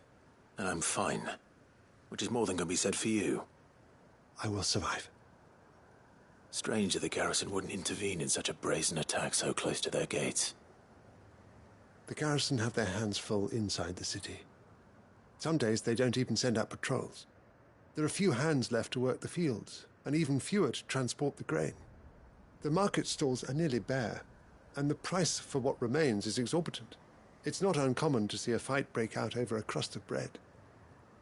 and I'm fine. Which is more than can be said for you. I will survive. Strange that the garrison wouldn't intervene in such a brazen attack so close to their gates. The garrison have their hands full inside the city. Some days they don't even send out patrols. There are few hands left to work the fields, and even fewer to transport the grain. The market stalls are nearly bare, and the price for what remains is exorbitant. It's not uncommon to see a fight break out over a crust of bread.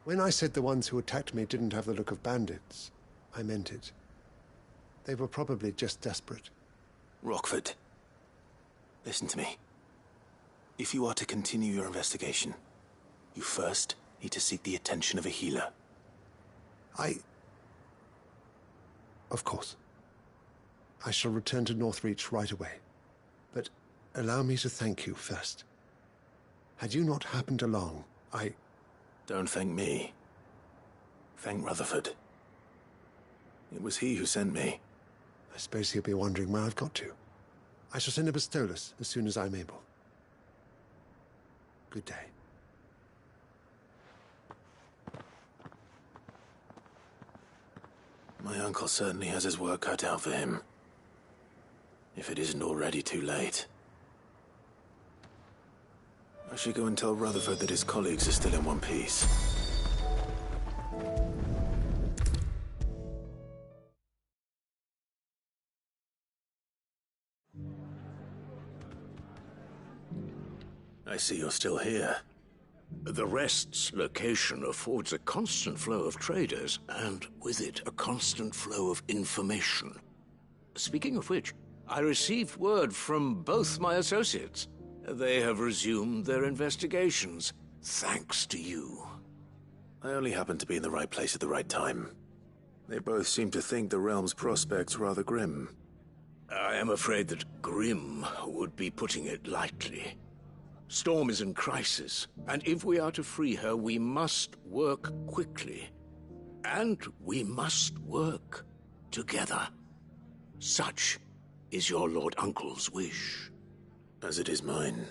When I said the ones who attacked me didn't have the look of bandits, I meant it. They were probably just desperate. Rockford, listen to me. If you are to continue your investigation, you first need to seek the attention of a healer. Of course. I shall return to Northreach right away. But allow me to thank you first. Had you not happened along, Don't thank me. Thank Rutherford. It was he who sent me. I suppose he'll be wondering where I've got to. I shall send a Bastolus as soon as I'm able. Good day. My uncle certainly has his work cut out for him. If it isn't already too late. I should go and tell Rutherford that his colleagues are still in one piece. I see you're still here. The Rest's location affords a constant flow of traders, and with it, a constant flow of information. Speaking of which, I received word from both my associates. They have resumed their investigations, thanks to you. I only happened to be in the right place at the right time. They both seem to think the realm's prospects rather grim. I am afraid that grim would be putting it lightly. Storm is in crisis, and if we are to free her, we must work quickly. And we must work together. Such is your Lord Uncle's wish. As it is mine.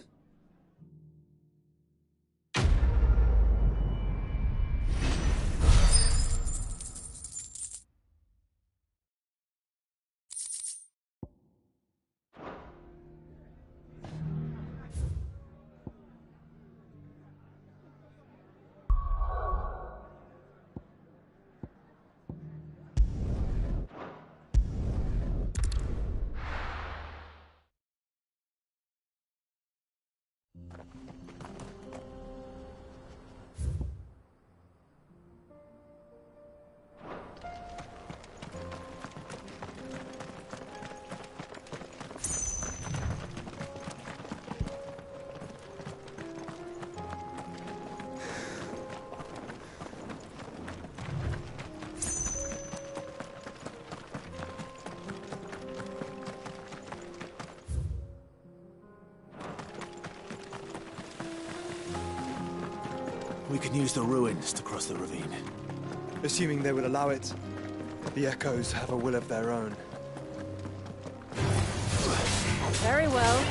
We can use the ruins to cross the ravine. Assuming they will allow it. The Echoes have a will of their own. Very well.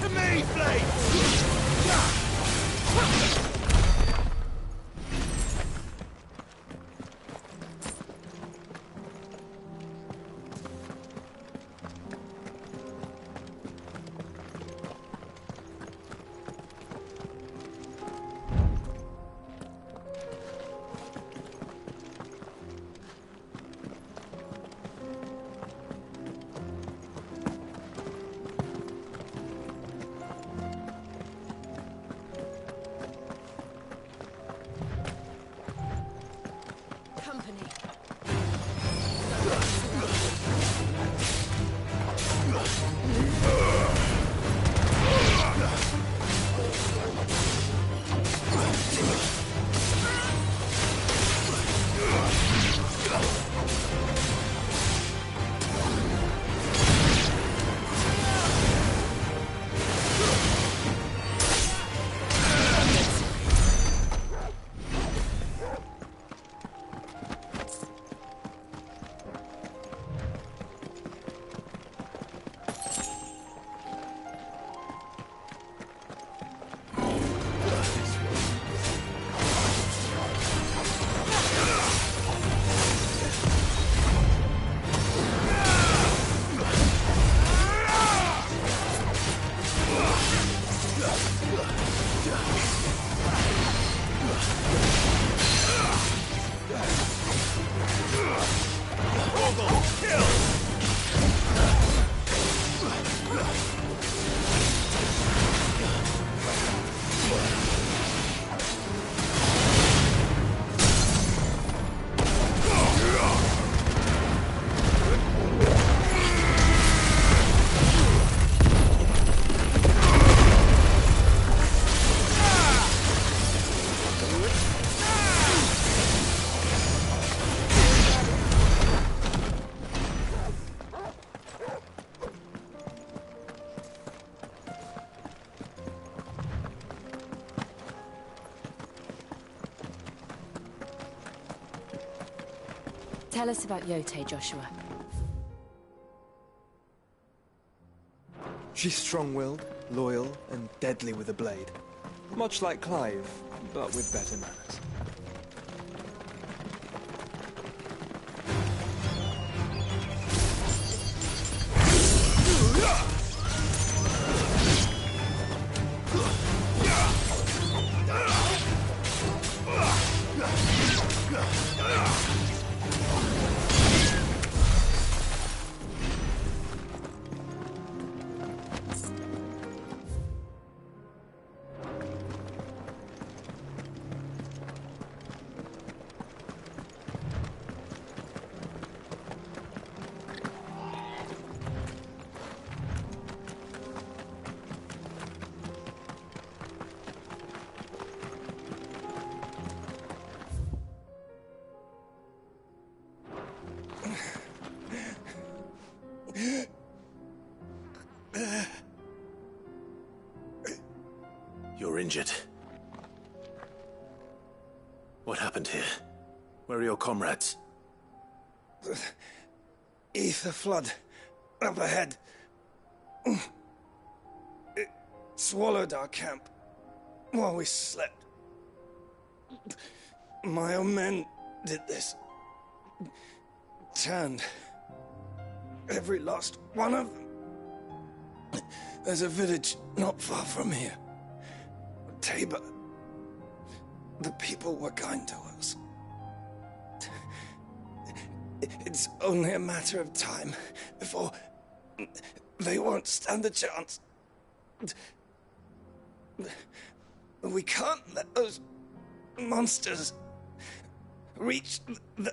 To me, Blade! Tell us about Yote, Joshua. She's strong-willed, loyal, and deadly with a blade. Much like Clive, but with better manners. You're injured. What happened here? Where are your comrades? Ether flood. Up ahead. It swallowed our camp while we slept. My own men did this. Turned every last one of them. There's a village not far from here. Tabor. The people were kind to us. It's only a matter of time before they won't stand a chance. We can't let those monsters reach the...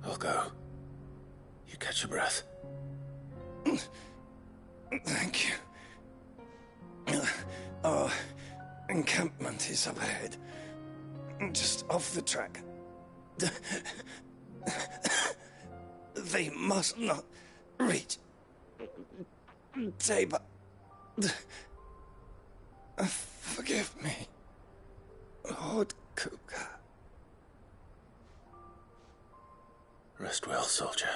I'll go. You catch your breath. Thank you. Our encampment is up ahead. Just off the track. They must not reach Tabor. Forgive me, Lord Cougar. Rest well, soldier.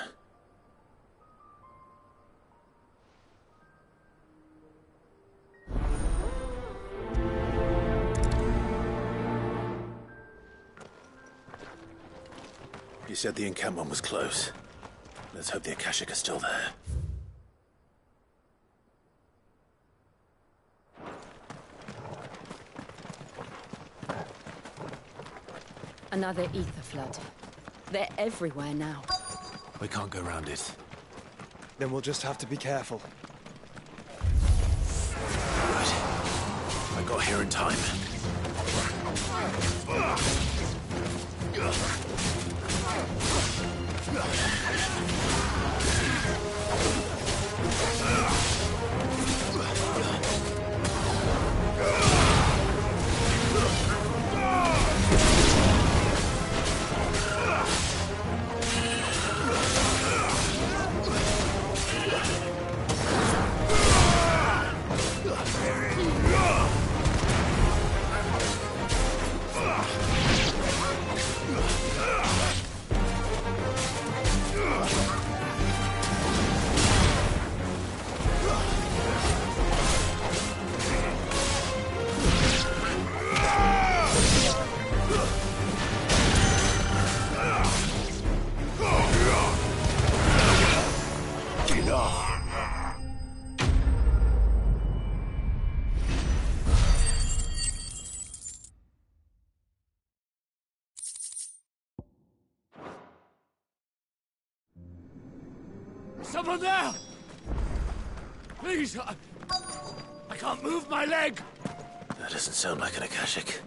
You said the encampment was close. Let's hope the Akashic are still there. Another ether flood. They're everywhere now. We can't go round it. Then we'll just have to be careful. Good. I got here in time. Someone there! Please, I can't move my leg! That doesn't sound like an Akashic.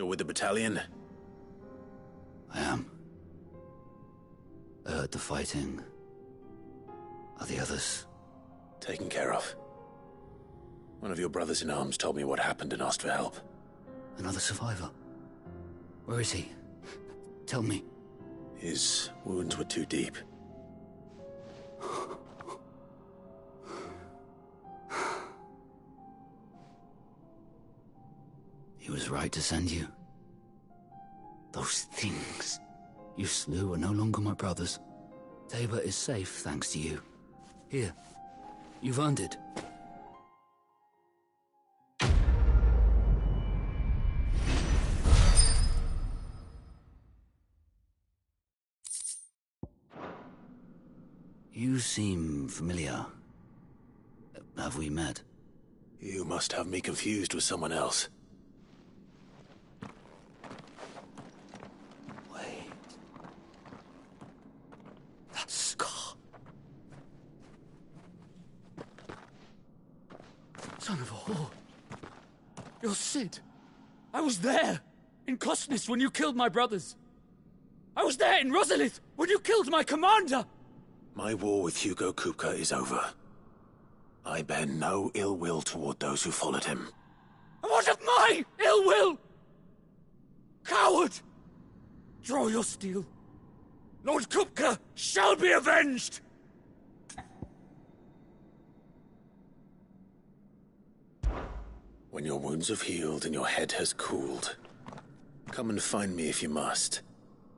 You're with the battalion? I am. I heard the fighting. Are the others? Taken care of. One of your brothers in arms told me what happened and asked for help. Another survivor? Where is he? Tell me. His wounds were too deep. He was right to send you. Those things you slew are no longer my brothers. Tabor is safe thanks to you. Here, you've earned it. You seem familiar. Have we met? You must have me confused with someone else. Wait. That scar. Son of a whore. You're Sid. I was there, in Cosnes, when you killed my brothers. I was there in Rosalith, when you killed my commander. My war with Hugo Kupka is over. I bear no ill will toward those who followed him. And what of my ill will? Coward! Draw your steel. Lord Kupka shall be avenged! When your wounds have healed and your head has cooled, come and find me if you must.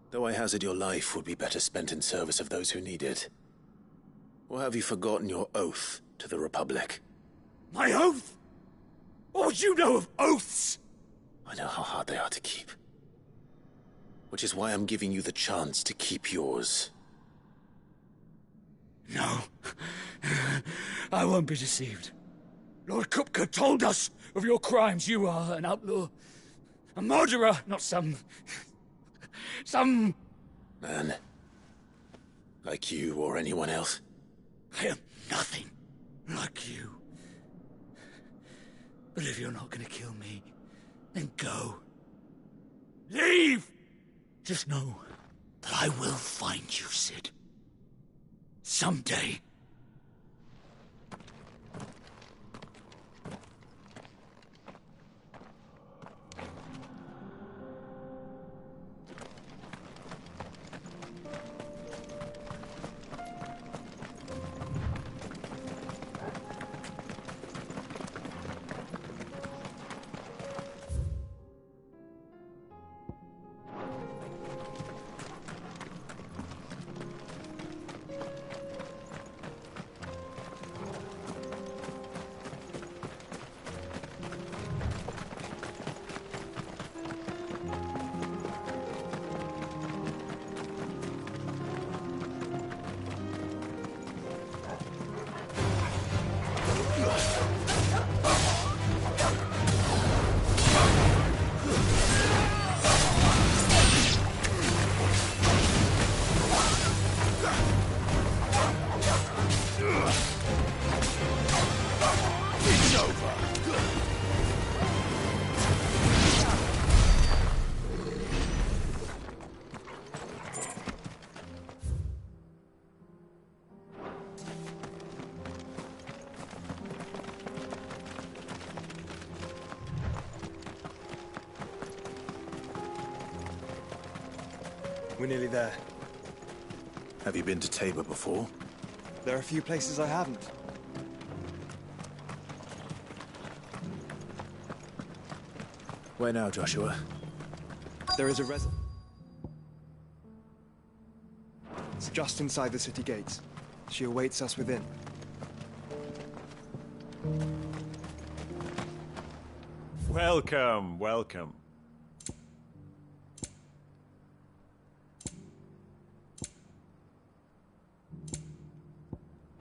Though I hazard your life would be better spent in service of those who need it. Or have you forgotten your oath to the Republic? My oath? What would you know of oaths? I know how hard they are to keep. Which is why I'm giving you the chance to keep yours. No. I won't be deceived. Lord Kupka told us of your crimes. You are an outlaw. A murderer, not some man. Like you or anyone else. I am nothing like you. But if you're not gonna kill me, then go. Leave! Just know that I will find you, Sid. Someday. We're nearly there. Have you been to Tabor before? There are a few places I haven't. Where now, Joshua? There is a It's just inside the city gates. She awaits us within. Welcome, welcome.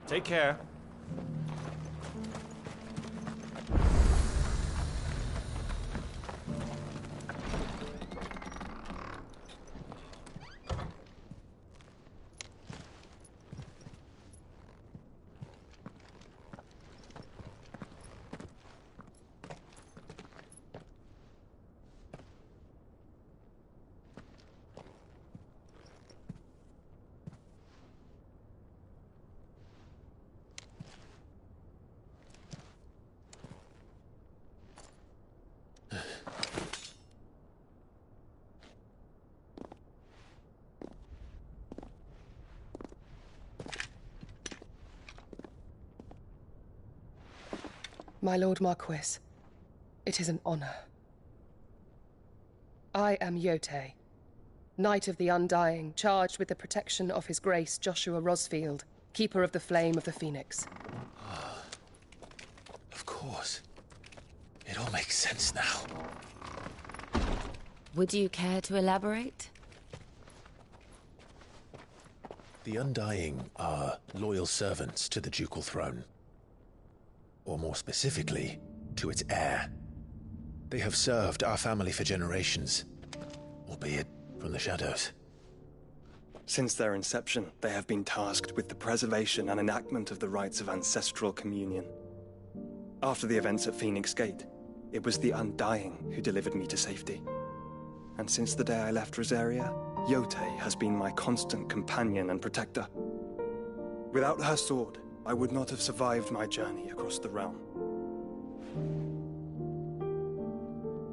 Take care. My Lord Marquis, it is an honor. I am Yote, Knight of the Undying, charged with the protection of His Grace Joshua Rosfield, Keeper of the Flame of the Phoenix. Of course. It all makes sense now. Would you care to elaborate? The Undying are loyal servants to the ducal throne. Or more specifically, to its heir. They have served our family for generations, albeit from the shadows. Since their inception, they have been tasked with the preservation and enactment of the rites of ancestral communion. After the events at Phoenix Gate, it was the Undying who delivered me to safety. And since the day I left Rosaria, Yote has been my constant companion and protector. Without her sword, I would not have survived my journey across the realm.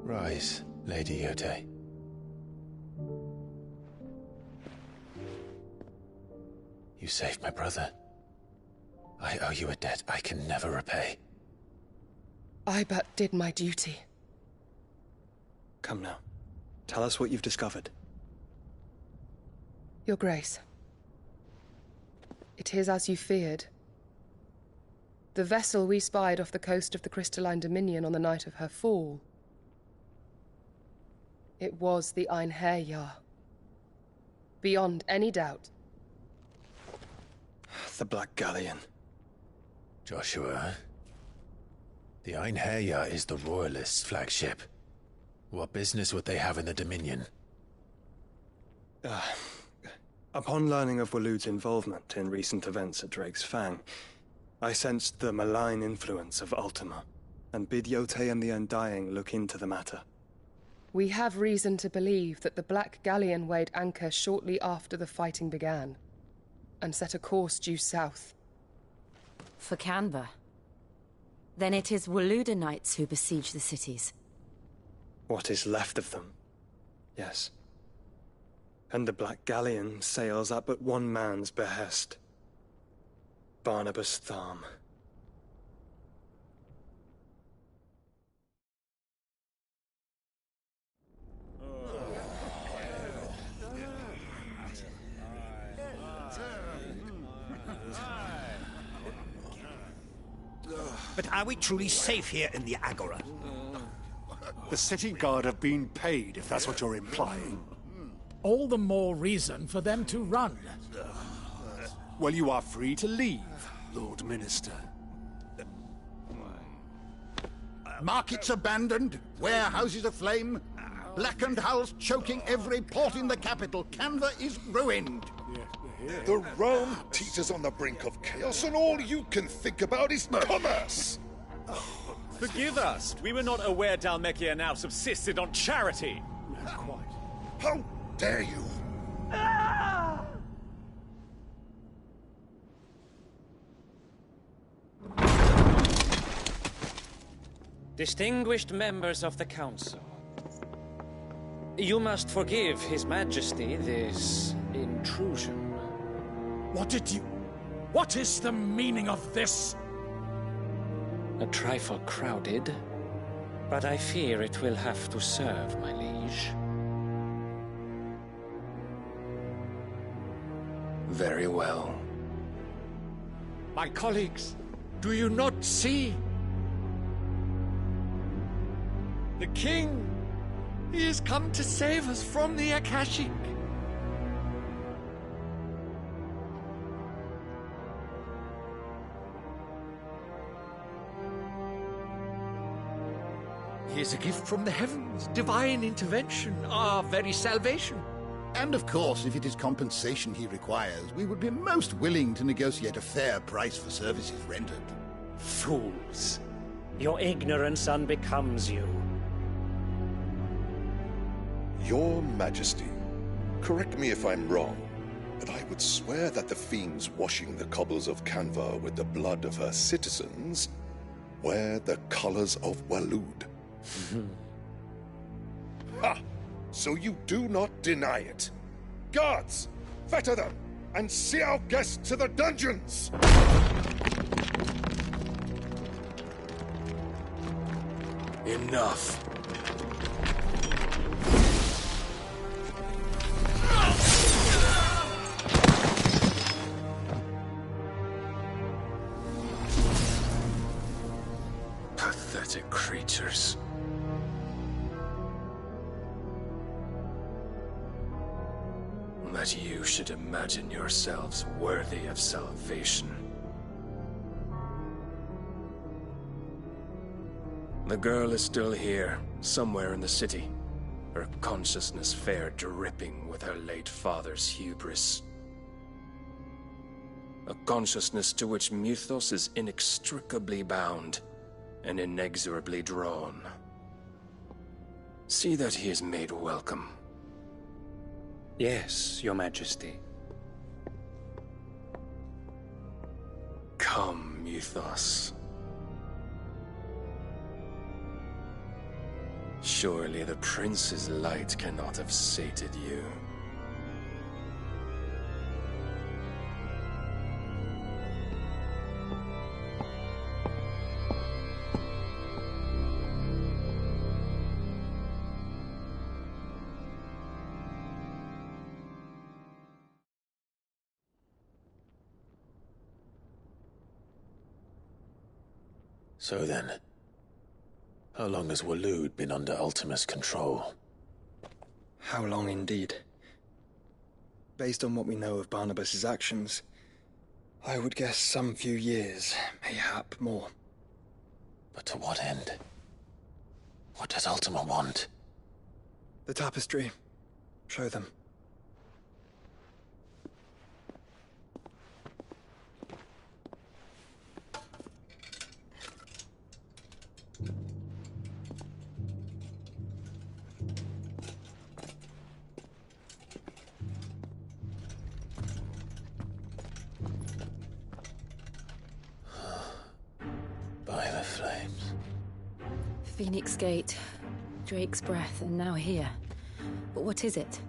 Rise, Lady Yote. You saved my brother. I owe you a debt I can never repay. I but did my duty. Come now. Tell us what you've discovered. Your Grace. It is as you feared. The vessel we spied off the coast of the Crystalline Dominion on the night of her fall. It was the Einherjar. Beyond any doubt. The Black Galleon. Joshua, the Einherjar is the Royalists' flagship. What business would they have in the Dominion? Upon learning of Waloed's involvement in recent events at Drake's Fang, I sensed the malign influence of Ultima, and bid Yote and the Undying look into the matter. We have reason to believe that the Black Galleon weighed anchor shortly after the fighting began, and set a course due south. For Canva. Then it is Waloeda Knights who besiege the cities. What is left of them, yes. And the Black Galleon sails at but one man's behest. Barnabas Tharm. But are we truly safe here in the Agora? The city guard have been paid, if that's what you're implying. All the more reason for them to run. Well, you are free to leave, Lord Minister. Markets abandoned, warehouses aflame, blackened hulls choking every port in the capital. Canva is ruined. The realm teeters on the brink of chaos, and all you can think about is commerce! Forgive us. We were not aware Dhalmekia now subsisted on charity. Quite. How dare you! Distinguished members of the Council, you must forgive His Majesty this intrusion. What is the meaning of this? A trifle crowded, but I fear it will have to serve, my liege. Very well. My colleagues, do you not see? The King! He has come to save us from the Akashic! He is a gift from the heavens, divine intervention, our very salvation. And of course, if it is compensation he requires, we would be most willing to negotiate a fair price for services rendered. Fools! Your ignorance unbecomes you. Your Majesty, correct me if I'm wrong, but I would swear that the fiends washing the cobbles of Canva with the blood of her citizens wear the colors of Waloed. Ha! So you do not deny it. Guards, fetter them, and see our guests to the dungeons! Enough. Pathetic creatures. That you should imagine yourselves worthy of salvation. The girl is still here, somewhere in the city. Her consciousness fair dripping with her late father's hubris. A consciousness to which Mythos is inextricably bound and inexorably drawn. See that he is made welcome. Yes, Your Majesty. Come, Mythos. Surely the prince's light cannot have sated you. So then, how long has Waloed been under Ultima's control? How long indeed? Based on what we know of Barnabas's actions, I would guess some few years, mayhap more. But to what end? What does Ultima want? The tapestry. Show them. By the flames. Phoenix Gate, Drake's Breath, and now here. But what is it?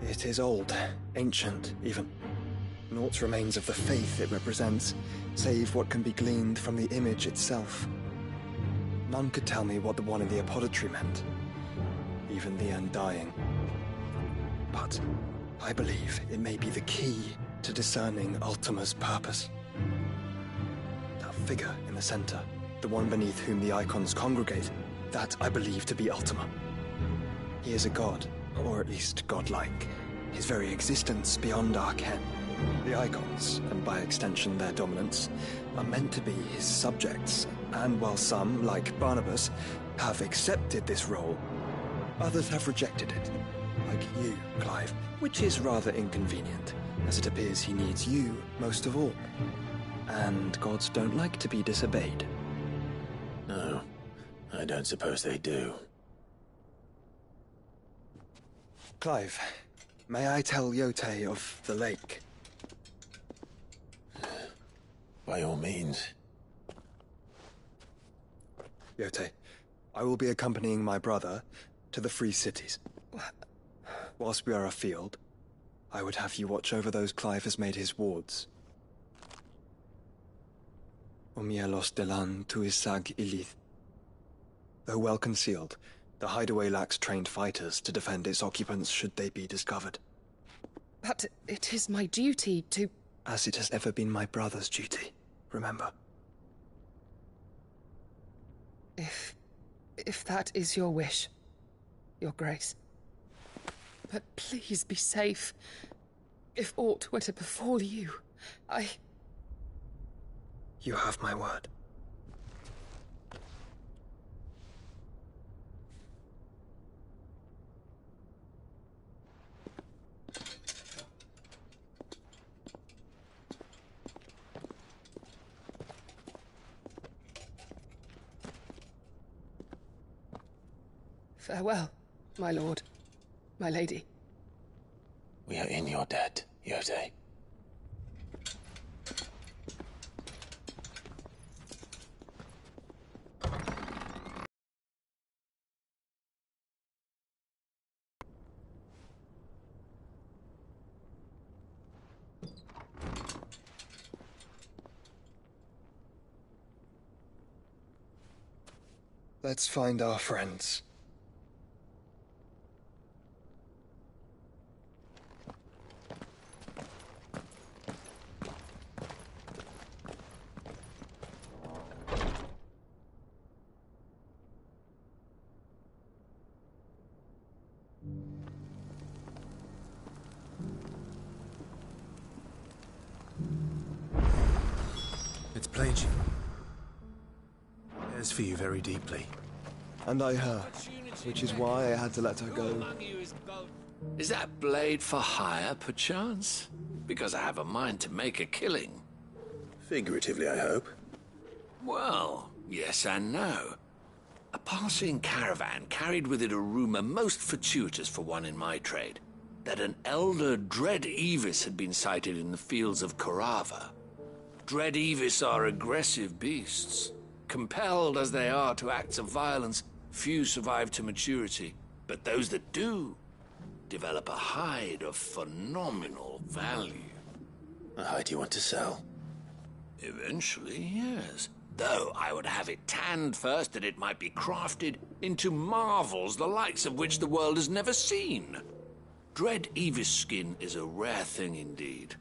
It is old, ancient, even. Naught remains of the faith it represents, save what can be gleaned from the image itself. None could tell me what the one in the apothecary meant, even the Undying. But I believe it may be the key to discerning Ultima's purpose. That figure in the center, the one beneath whom the icons congregate, that I believe to be Ultima. He is a god, or at least godlike, his very existence beyond our ken. The icons, and by extension their dominance, are meant to be his subjects, and while some, like Barnabas, have accepted this role, others have rejected it, like you, Clive, which is rather inconvenient, as it appears he needs you most of all. And gods don't like to be disobeyed. No, I don't suppose they do. Clive, may I tell Yote of the lake? By all means. Yote, I will be accompanying my brother to the Free Cities. Whilst we are afield, I would have you watch over those Clive has made his wards. Omielos delan tuisag ilith. Though well concealed, the hideaway lacks trained fighters to defend its occupants should they be discovered. But it is my duty to... As it has ever been my brother's duty, remember. If that is your wish, Your Grace. But please be safe. If aught were to befall you, You have my word. Farewell, my lord, my lady. We are in your debt, Yote. Let's find our friends. It's plain she cares for you very deeply. And I her, which is why I had to let her go. Is that blade for hire, perchance? Because I have a mind to make a killing. Figuratively, I hope. Well, yes and no. A passing caravan carried with it a rumor most fortuitous for one in my trade, that an elder Dread Evis had been sighted in the fields of Carava. Dread Evis are aggressive beasts. Compelled as they are to acts of violence, few survive to maturity, but those that do develop a hide of phenomenal value. A hide you want to sell? Eventually, yes. Though I would have it tanned first that it might be crafted into marvels the likes of which the world has never seen. Dread Evis skin is a rare thing indeed.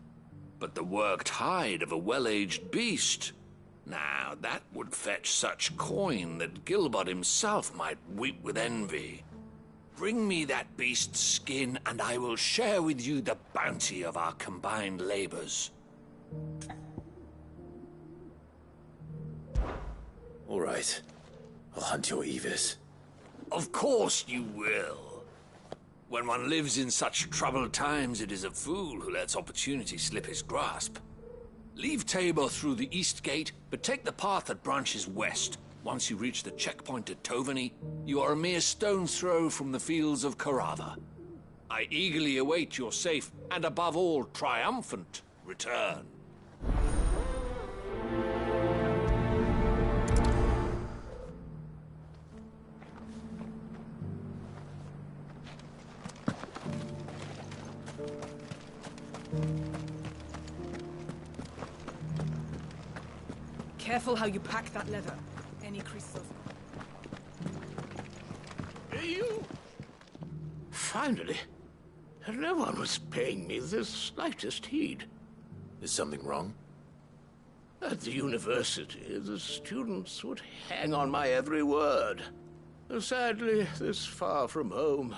But the worked hide of a well-aged beast, now that would fetch such coin that Gilbert himself might weep with envy. Bring me that beast's skin, and I will share with you the bounty of our combined labors. All right. I'll hunt your Evis. Of course you will. When one lives in such troubled times, it is a fool who lets opportunity slip his grasp. Leave Tabor through the east gate, but take the path that branches west. Once you reach the checkpoint at Tovany, you are a mere stone's throw from the fields of Carava. I eagerly await your safe, and above all, triumphant return. Careful how you pack that leather. Any crystals. You? Finally. No one was paying me the slightest heed. Is something wrong? At the university, the students would hang on my every word. Sadly, this far from home,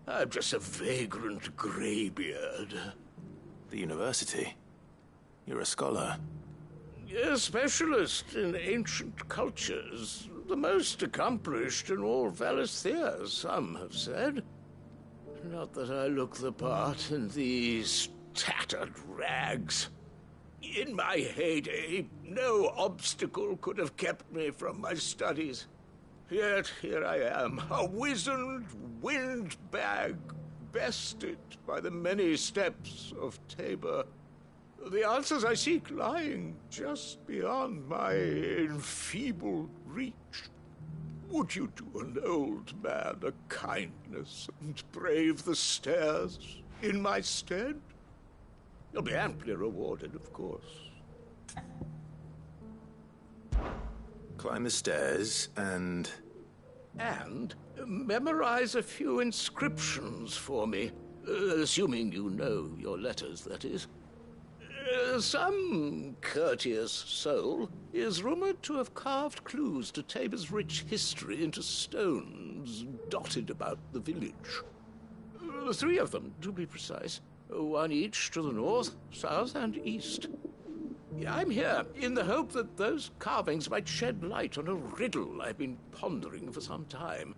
I'm just a vagrant greybeard. The university? You're a scholar. A specialist in ancient cultures. The most accomplished in all Valisthea, some have said. Not that I look the part in these tattered rags. In my heyday, no obstacle could have kept me from my studies. Yet here I am, a wizened windbag, bested by the many steps of Tabor. The answers I seek lying just beyond my enfeebled reach. Would you do an old man a kindness and brave the stairs in my stead? You'll be amply rewarded, of course. Climb the stairs and... And memorize a few inscriptions for me, assuming you know your letters, that is. Some courteous soul is rumored to have carved clues to Tabor's rich history into stones dotted about the village. 3 of them, to be precise. 1 each to the north, south, and east. I'm here in the hope that those carvings might shed light on a riddle I've been pondering for some time.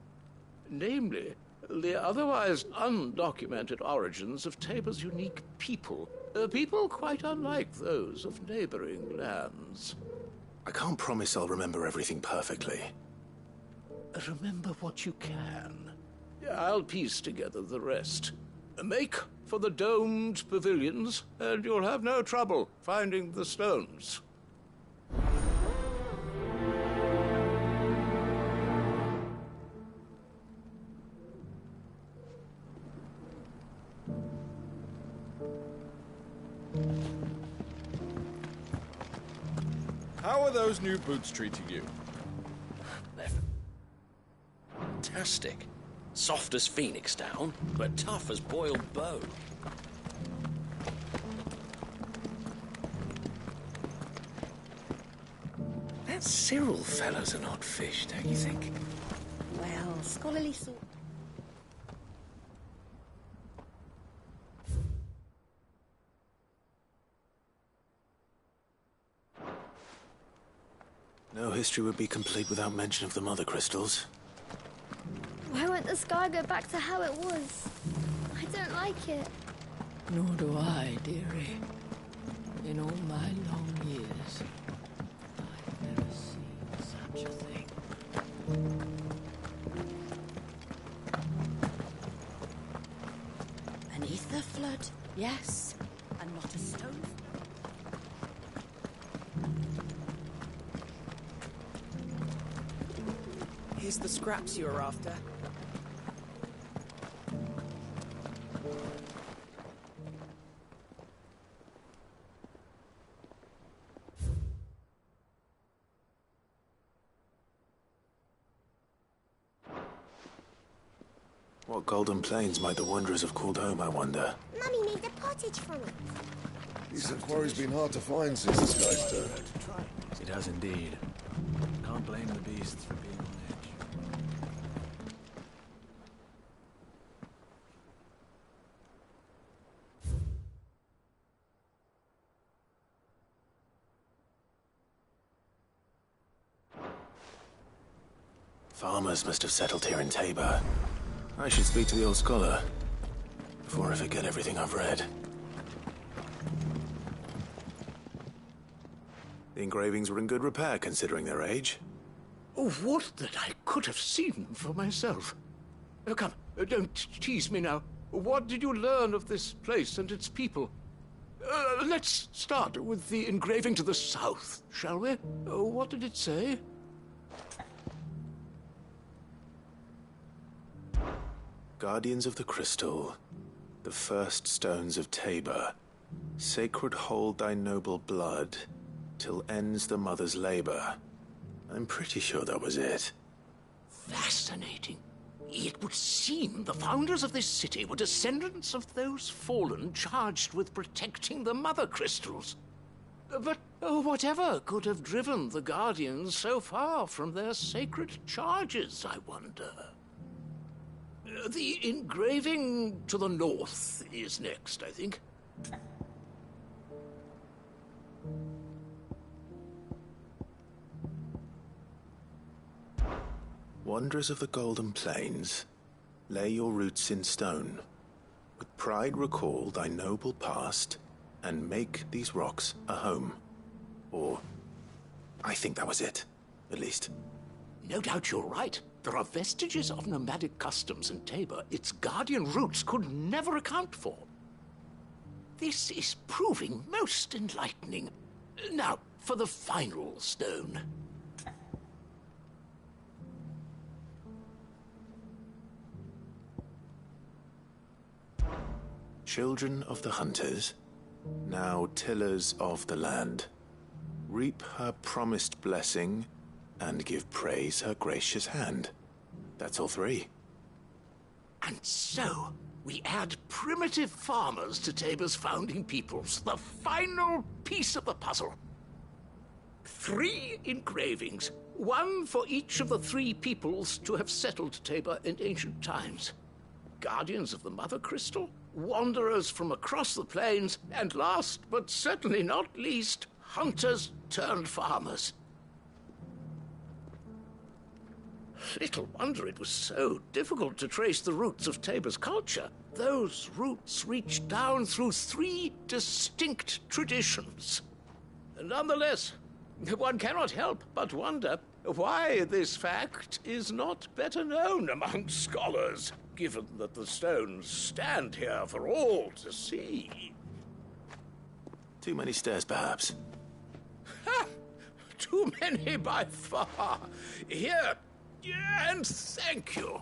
Namely, the otherwise undocumented origins of Tabor's unique people. People quite unlike those of neighboring lands. I can't promise I'll remember everything perfectly. Remember what you can. I'll piece together the rest. Make for the domed pavilions, and you'll have no trouble finding the stones. How are those new boots treating you? fantastic. Soft as phoenix down, but tough as boiled bone. That Cyril fellow's an odd fish, don't you think? Well, scholarly sort. No history would be complete without mention of the mother crystals. Why won't the sky go back to how it was? I don't like it. Nor do I, dearie. In all my long years, I've never seen such a thing. Beneath the flood, yes, and not a stone. Here's the scraps you were after. What golden plains might the wanderers have called home, I wonder? Mummy made a pottage from it. Decent quarry's been hard to find since the sky's turned. It has indeed. Can't blame the beasts for being on edge. Farmers must have settled here in Tabor. I should speak to the old scholar before I forget everything I've read. The engravings were in good repair considering their age. Oh, what that I could have seen for myself. Oh, come, don't tease me now. What did you learn of this place and its people? Let's start with the engraving to the south, shall we? What did it say? Guardians of the Crystal, the first stones of Tabor, sacred hold thy noble blood, till ends the mother's labor. I'm pretty sure that was it. Fascinating. It would seem the founders of this city were descendants of those fallen charged with protecting the mother crystals. But whatever could have driven the Guardians so far from their sacred charges, I wonder? The engraving to the north is next, I think. Wanderers of the Golden Plains, lay your roots in stone. With pride recall thy noble past, and make these rocks a home. Or, I think that was it, at least. No doubt you're right. There are vestiges of nomadic customs in Tabor its guardian roots could never account for. This is proving most enlightening. Now, for the final stone. Children of the hunters, now tillers of the land, reap her promised blessing and give praise her gracious hand. That's all three. And so, we add primitive farmers to Tabor's founding peoples, the final piece of the puzzle. 3 engravings, one for each of the 3 peoples to have settled Tabor in ancient times. Guardians of the Mother Crystal, wanderers from across the plains, and last but certainly not least, hunters turned farmers. Little wonder it was so difficult to trace the roots of Tabor's culture. Those roots reached down through 3 distinct traditions. Nonetheless, one cannot help but wonder why this fact is not better known among scholars, given that the stones stand here for all to see. Too many stairs, perhaps. Ha! Too many by far. Here, and thank you.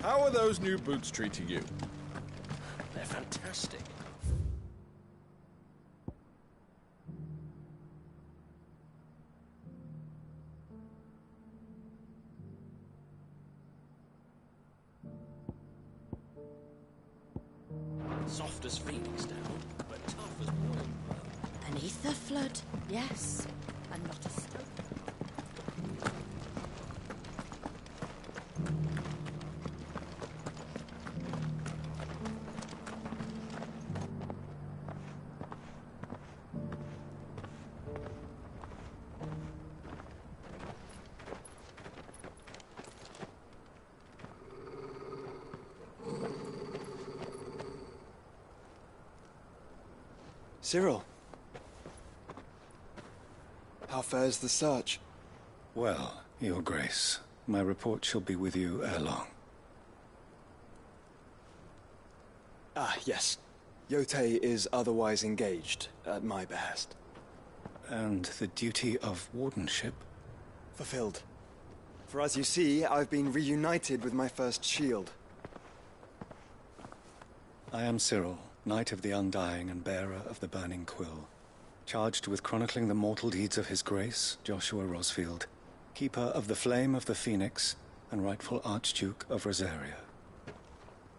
How are those new boots treating you? They're fantastic. Soft as phoenix down, but tough as boiled bone. Beneath the flood, yes, and not a stone. Cyril. How fares the search? Well, Your Grace, my report shall be with you ere long. Ah, yes. Yotei is otherwise engaged, at my behest. And the duty of wardenship? Fulfilled. For as you see, I've been reunited with my first shield. I am Cyril, Knight of the Undying and bearer of the Burning Quill, charged with chronicling the mortal deeds of His Grace, Joshua Rosfield, Keeper of the Flame of the Phoenix, and rightful Archduke of Rosaria.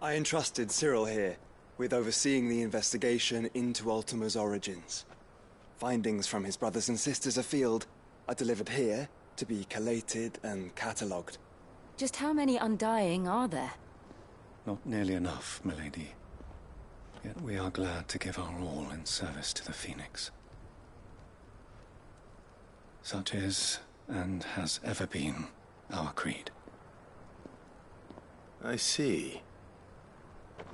I entrusted Cyril here with overseeing the investigation into Ultima's origins. Findings from his brothers and sisters afield are delivered here to be collated and catalogued. Just how many Undying are there? Not nearly enough, milady. Yet we are glad to give our all in service to the Phoenix. Such is, and has ever been, our creed. I see.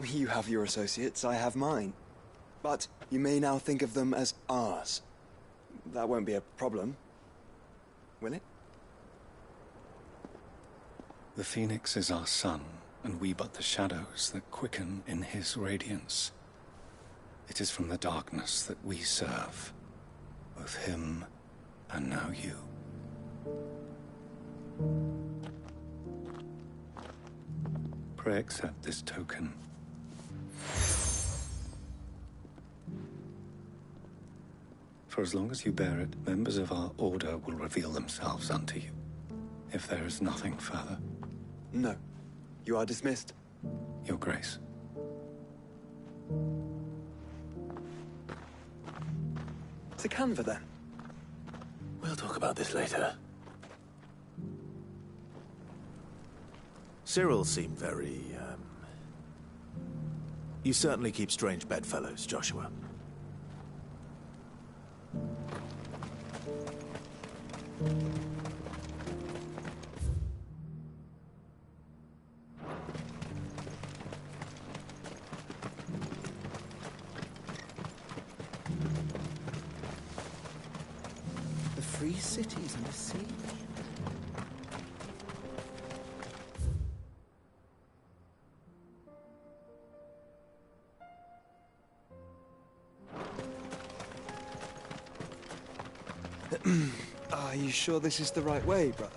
You have your associates, I have mine. But you may now think of them as ours. That won't be a problem, will it? The Phoenix is our sun, and we but the shadows that quicken in his radiance. It is from the darkness that we serve, both him and now you. Pray accept this token. For as long as you bear it, members of our order will reveal themselves unto you, if there is nothing further. No. You are dismissed. Your Grace. To Canva, then. We'll talk about this later. Cyril seemed very, You certainly keep strange bedfellows, Joshua. The free city's under siege. Are you sure this is the right way, brother?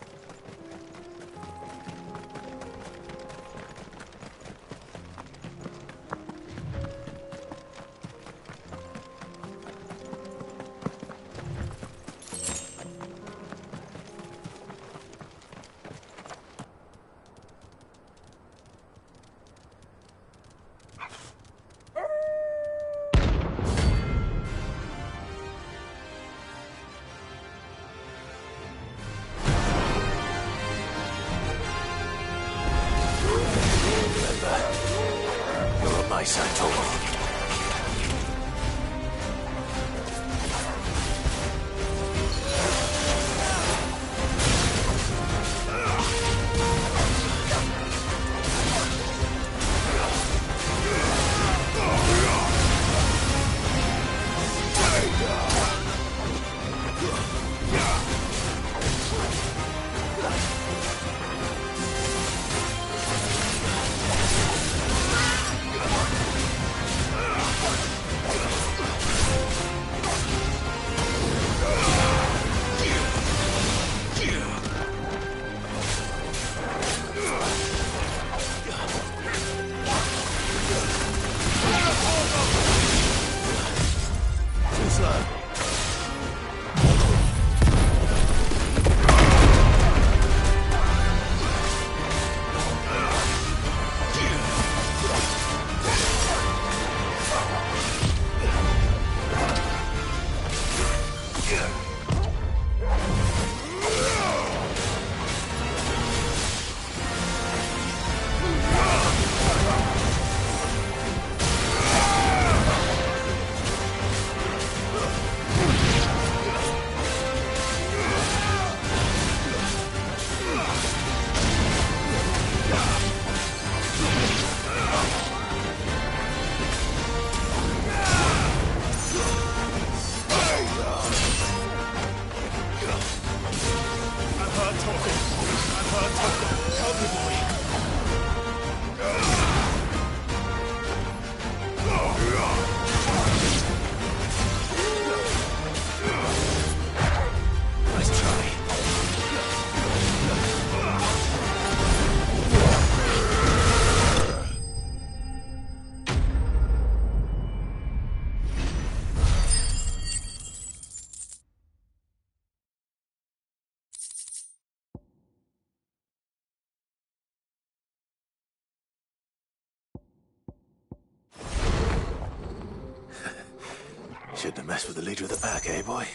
Shouldn't have messed with the leader of the pack, eh, boy?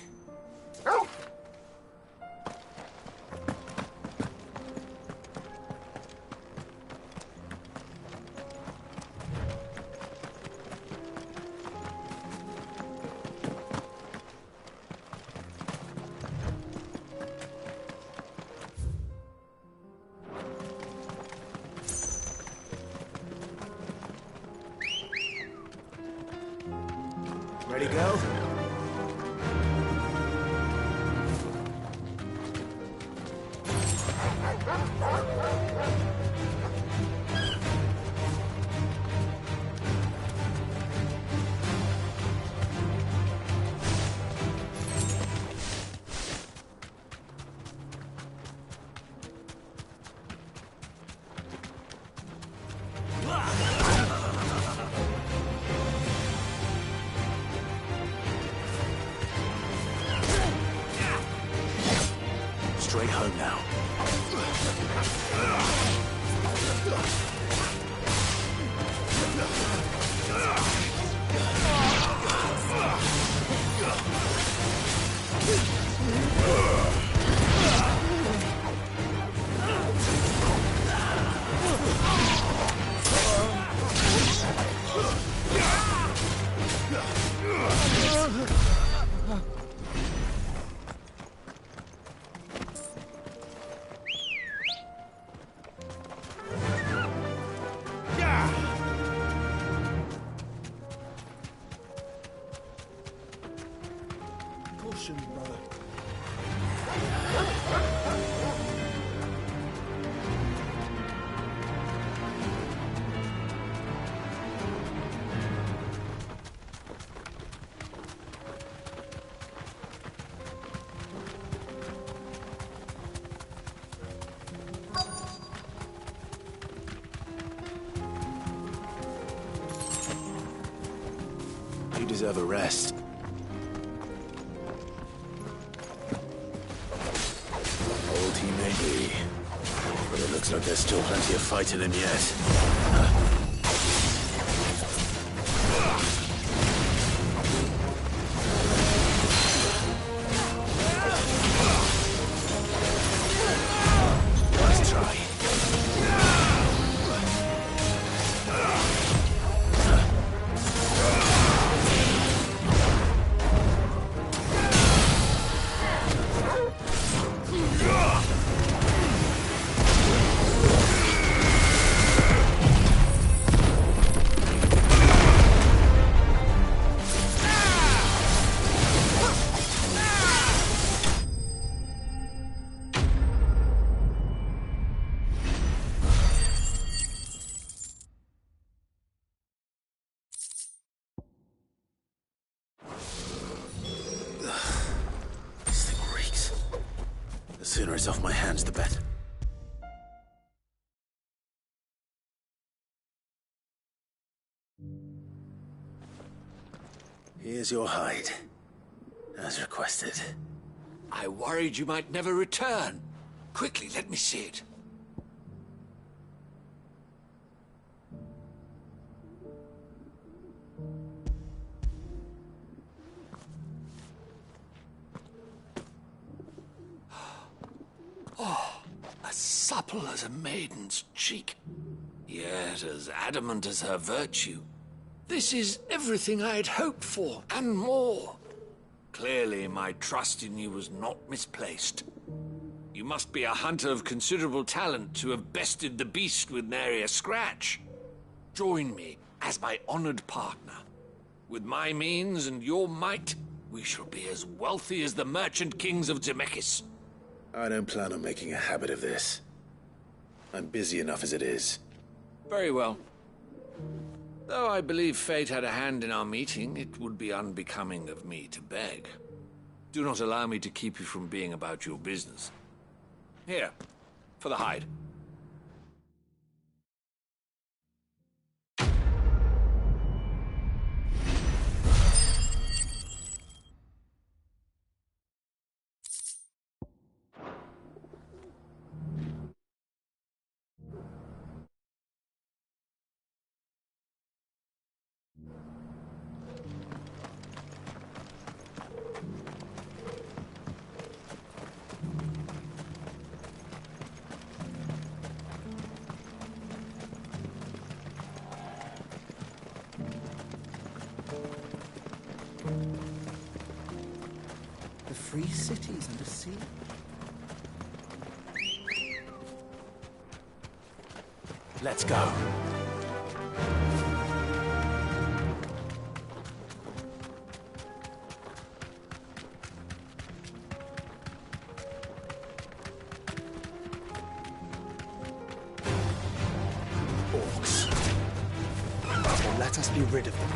Ready, go? Straight home now. Caution, brother. You deserve a rest. Old he may be, but it looks like there's still plenty of fight in him yet. Nice try. This thing reeks. The sooner it's off my hands, the better. Here's your hide, as requested. I worried you might never return. Quickly, let me see it. Oh, as supple as a maiden's cheek, yet as adamant as her virtue. This is everything I had hoped for, and more. Clearly, my trust in you was not misplaced. You must be a hunter of considerable talent to have bested the beast with nary a scratch. Join me as my honored partner. With my means and your might, we shall be as wealthy as the merchant kings of Zemeckis. I don't plan on making a habit of this. I'm busy enough as it is. Very well. Though I believe fate had a hand in our meeting, it would be unbecoming of me to beg. Do not allow me to keep you from being about your business. Here, for the hide. The free cities and the sea. Let's go. Orcs. Well, let us be rid of them.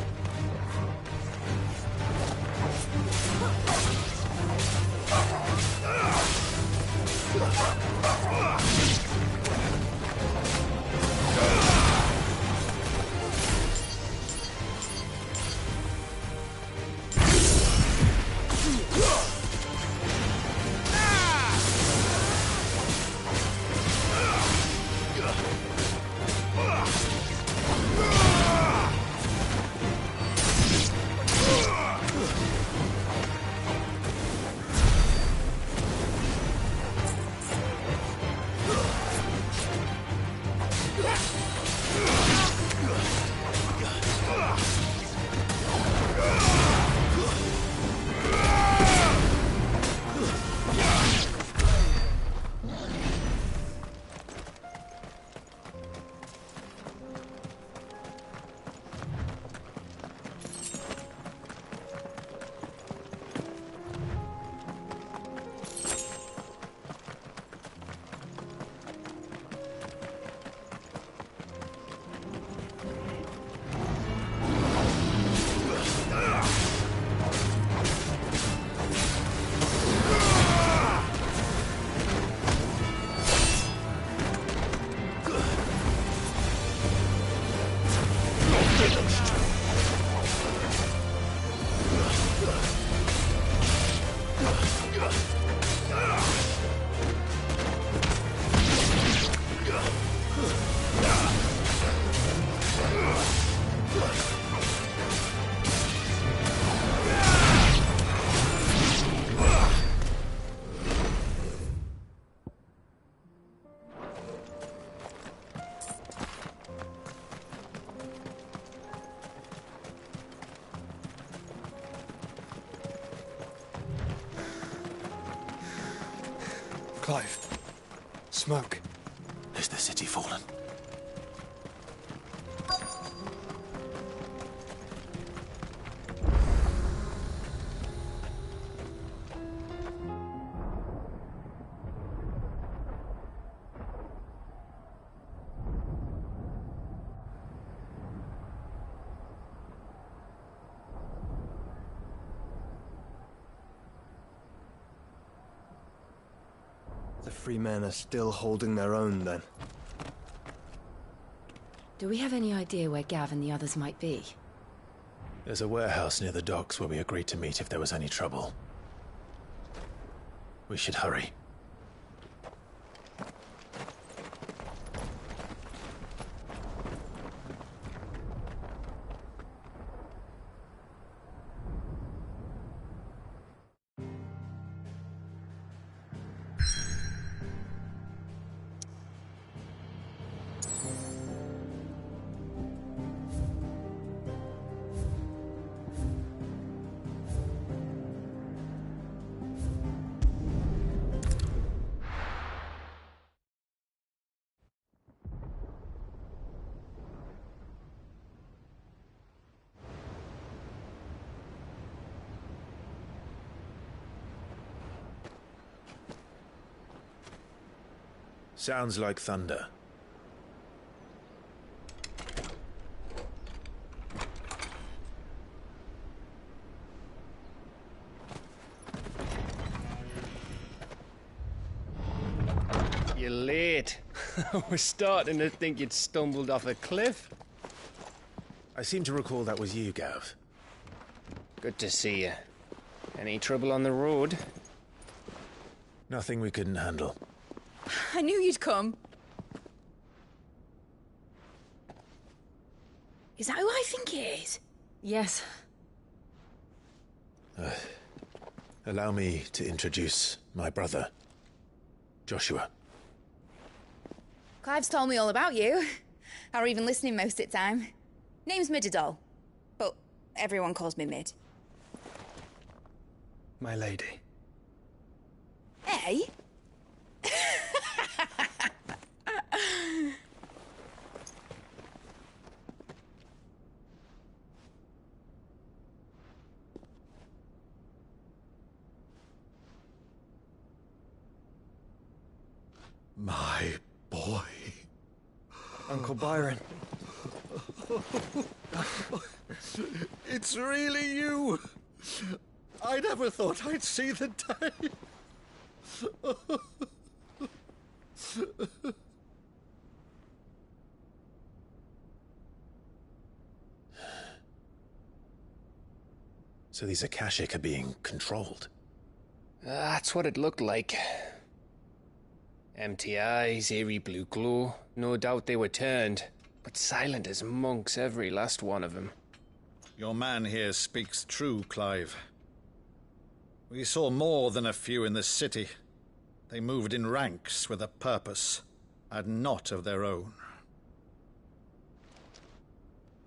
Clive. Smoke. Is the city fallen? The free men are still holding their own, then. Do we have any idea where Gav and the others might be? There's a warehouse near the docks where we agreed to meet if there was any trouble. We should hurry. Sounds like thunder. You're late. I was starting to think you'd stumbled off a cliff. I seem to recall that was you, Gav. Good to see you. Any trouble on the road? Nothing we couldn't handle. I knew you'd come. Is that who I think it is? Yes. Allow me to introduce my brother, Joshua. Clive's told me all about you. Or even listening most of the time. Name's Midadol, but everyone calls me Mid. My lady. Hey? My boy. Uncle Byron. It's really you. I never thought I'd see the day. So these Akashic are being controlled? That's what it looked like. Empty eyes, eerie blue glow. No doubt they were turned, but silent as monks, every last one of them. Your man here speaks true, Clive. We saw more than a few in the city. They moved in ranks with a purpose, and not of their own.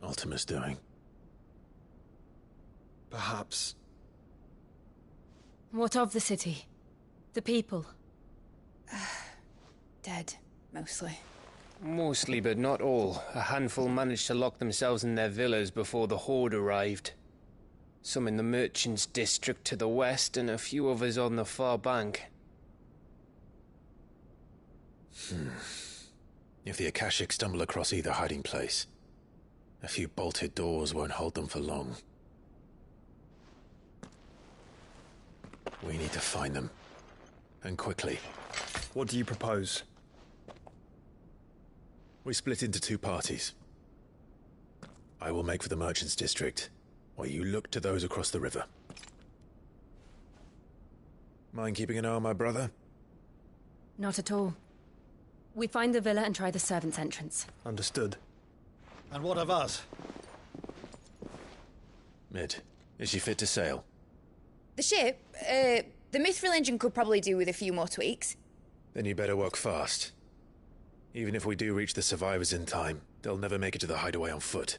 Ultima's doing. Perhaps. What of the city? The people? Dead, mostly. Mostly, but not all. A handful managed to lock themselves in their villas before the Horde arrived. Some in the merchants' district to the west, and a few others on the far bank. If the Akashic stumble across either hiding place, a few bolted doors won't hold them for long. We need to find them. And quickly. What do you propose? We split into two parties. I will make for the merchants' district, while you look to those across the river. Mind keeping an eye on my brother? Not at all. We find the villa and try the servants' entrance. Understood. And what of us? Mid, is she fit to sail? The ship, the Mithril engine could probably do with a few more tweaks. Then you better work fast. Even if we do reach the survivors in time, they'll never make it to the hideaway on foot.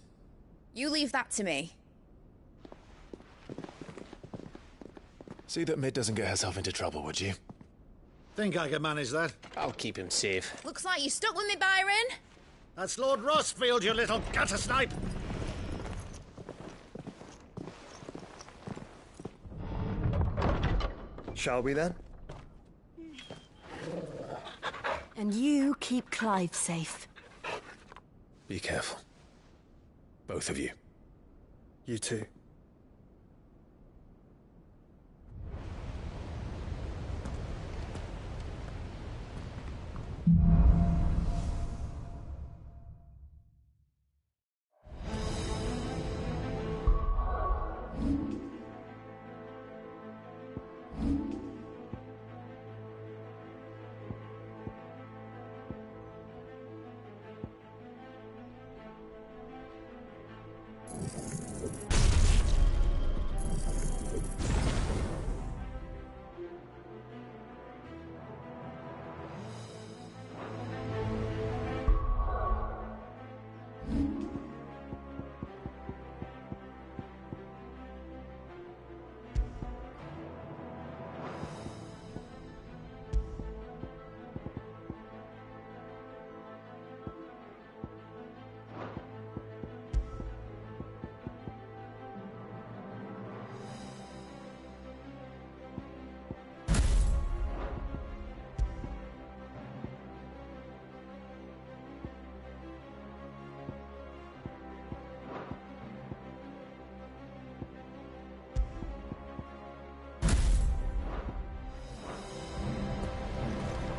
You leave that to me. See that Mid doesn't get herself into trouble, would you? Think I can manage that? I'll keep him safe. Looks like you stuck with me, Byron. That's Lord Rossfield, you little gutter snipe! Shall we then? And you keep Clive safe. Be careful. Both of you. You too.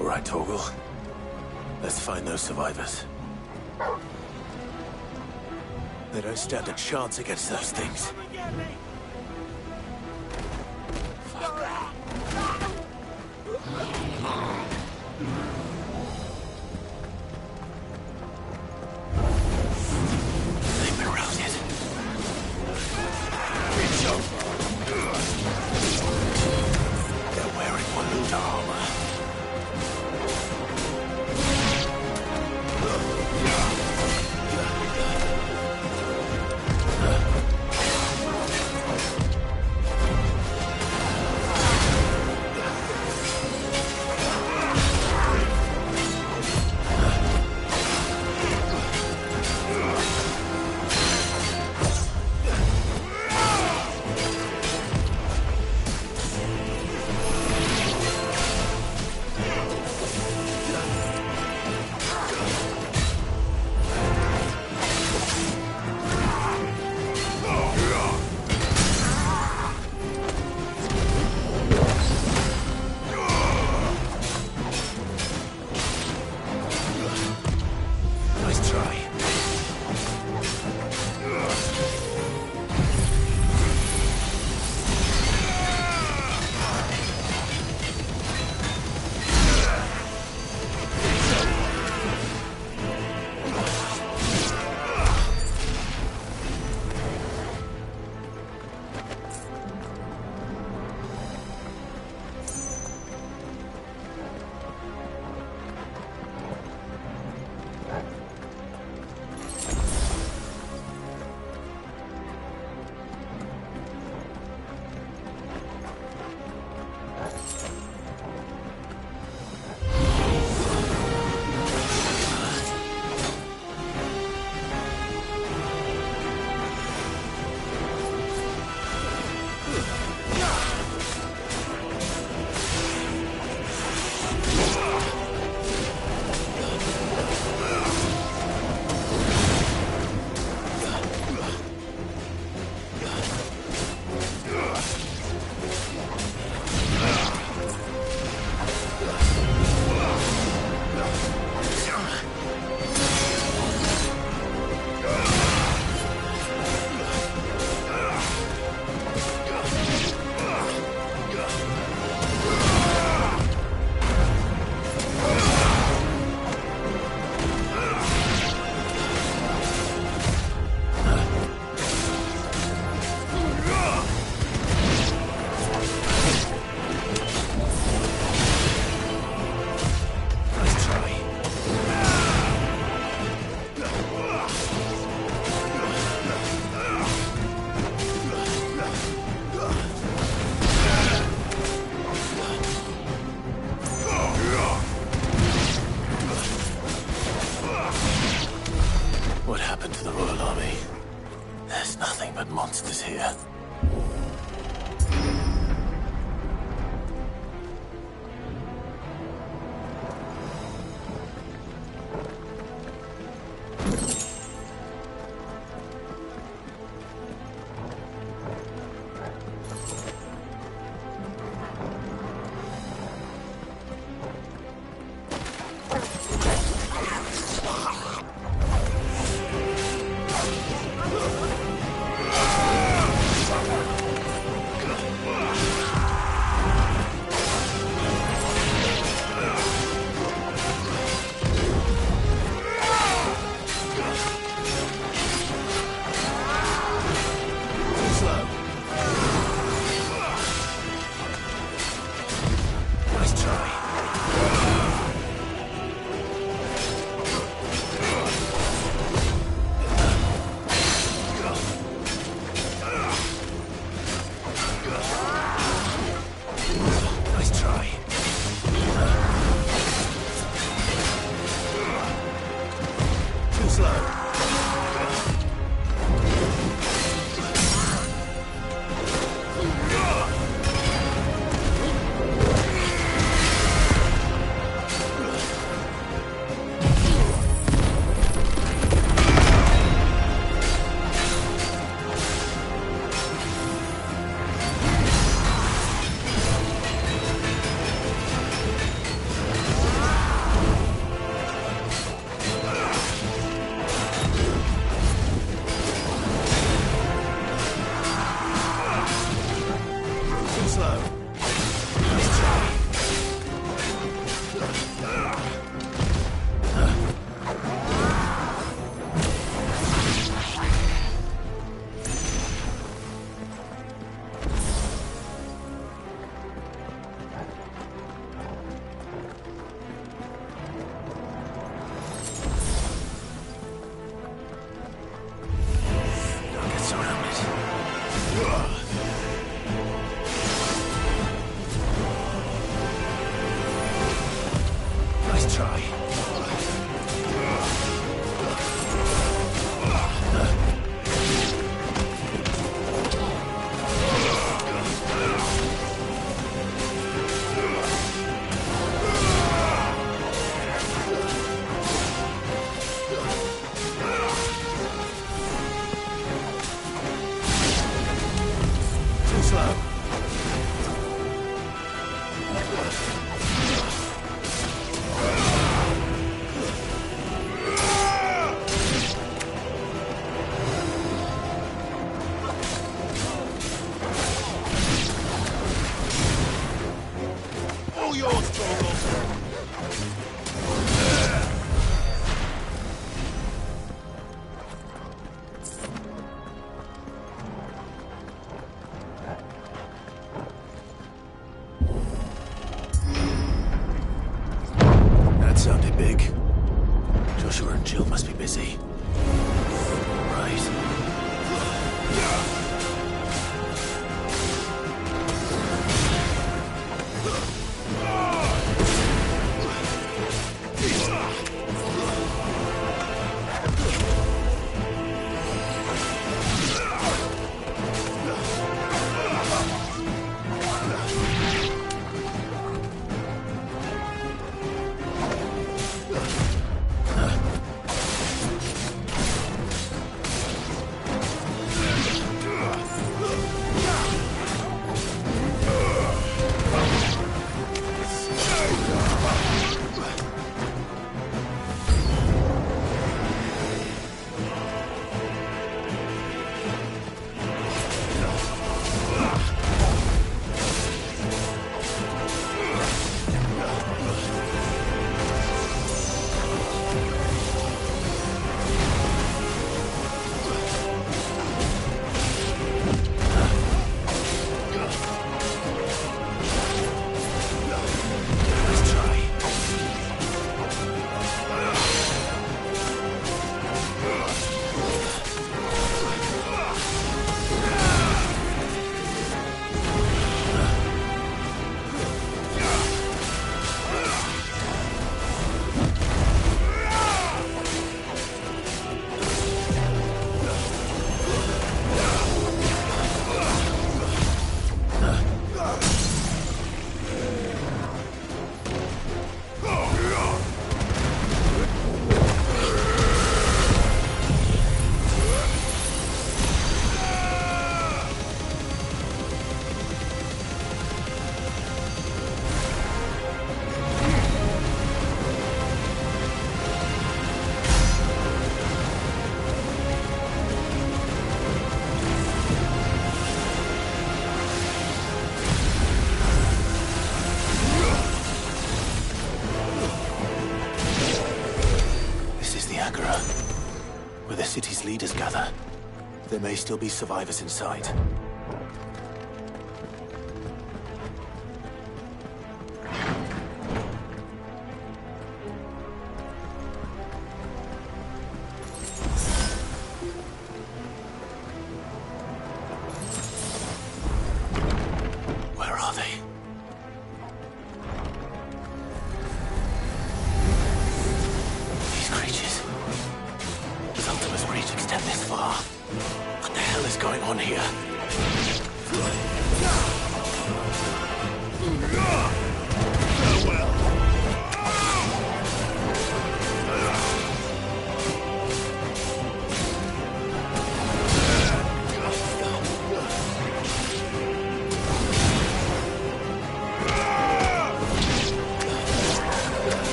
All right, Torgal. Let's find those survivors. They don't stand a chance against those things. They've been routed. They're wearing Waluda armor. all yours, Torgal. That sounded big. Joshua and Jill must be busy. Right. Where the city's leaders gather. There may still be survivors inside. Where are they? These creatures. Does Ultima's reach extend this far? What the hell is going on here?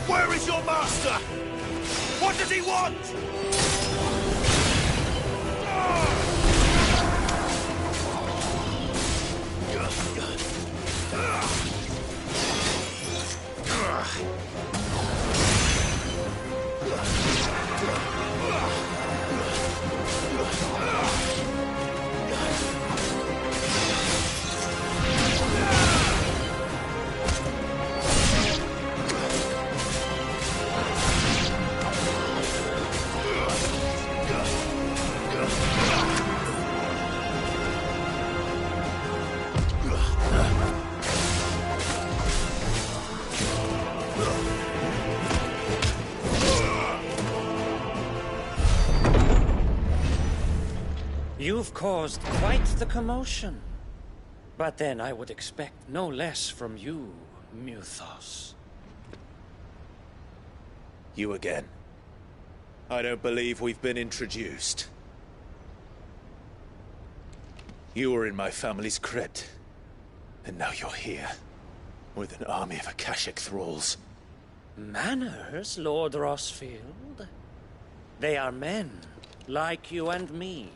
Where is your master? What does he want? You've caused quite the commotion. But then I would expect no less from you, Muthos. You again. I don't believe we've been introduced. You were in my family's crypt. And now you're here, with an army of Akashic thralls. Manners, Lord Rosfield? They are men, like you and me.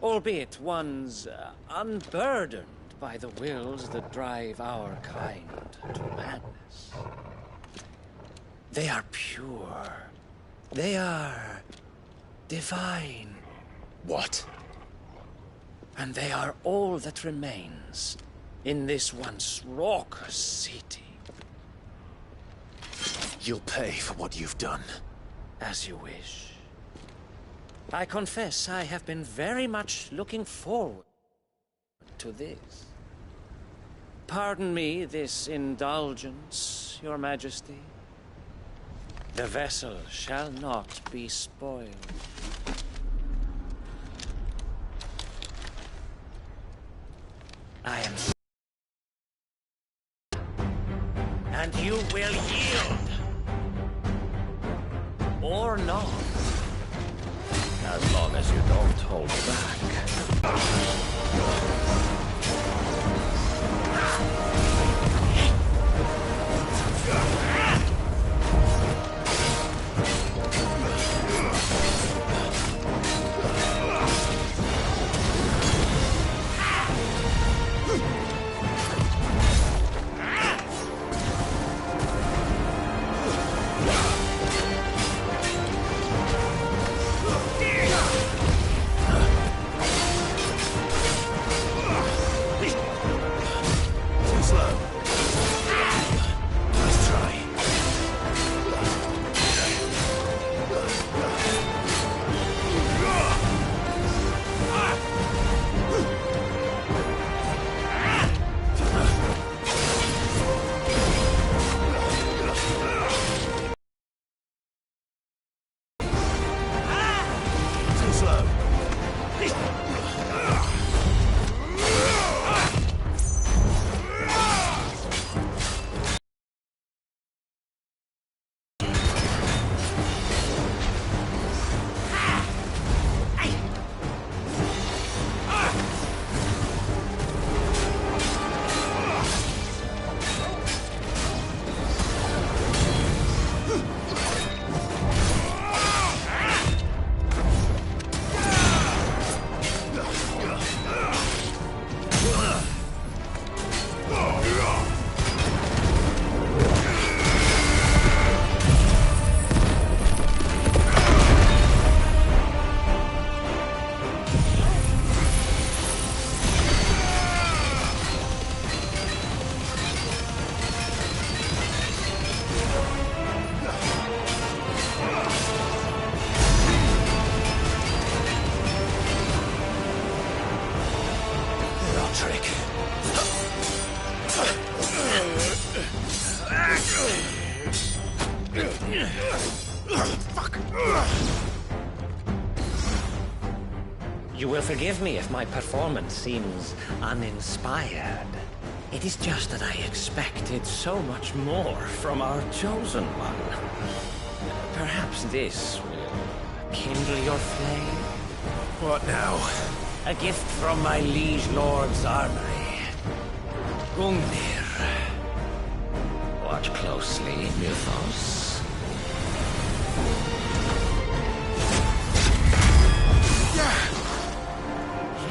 Albeit ones unburdened by the wills that drive our kind to madness. They are pure. They are divine. What? And they are all that remains in this once raucous city. You'll pay for what you've done. As you wish. I confess I have been very much looking forward to this. Pardon me this indulgence, Your Majesty. The vessel shall not be spoiled. I am... And you will yield. Or not. As long as you don't hold back. You will forgive me if my performance seems uninspired. It is just that I expected so much more from our chosen one. Perhaps this will kindle your flame? What now? A gift from my liege lord's armory. Gungnir. Watch closely, Mythos.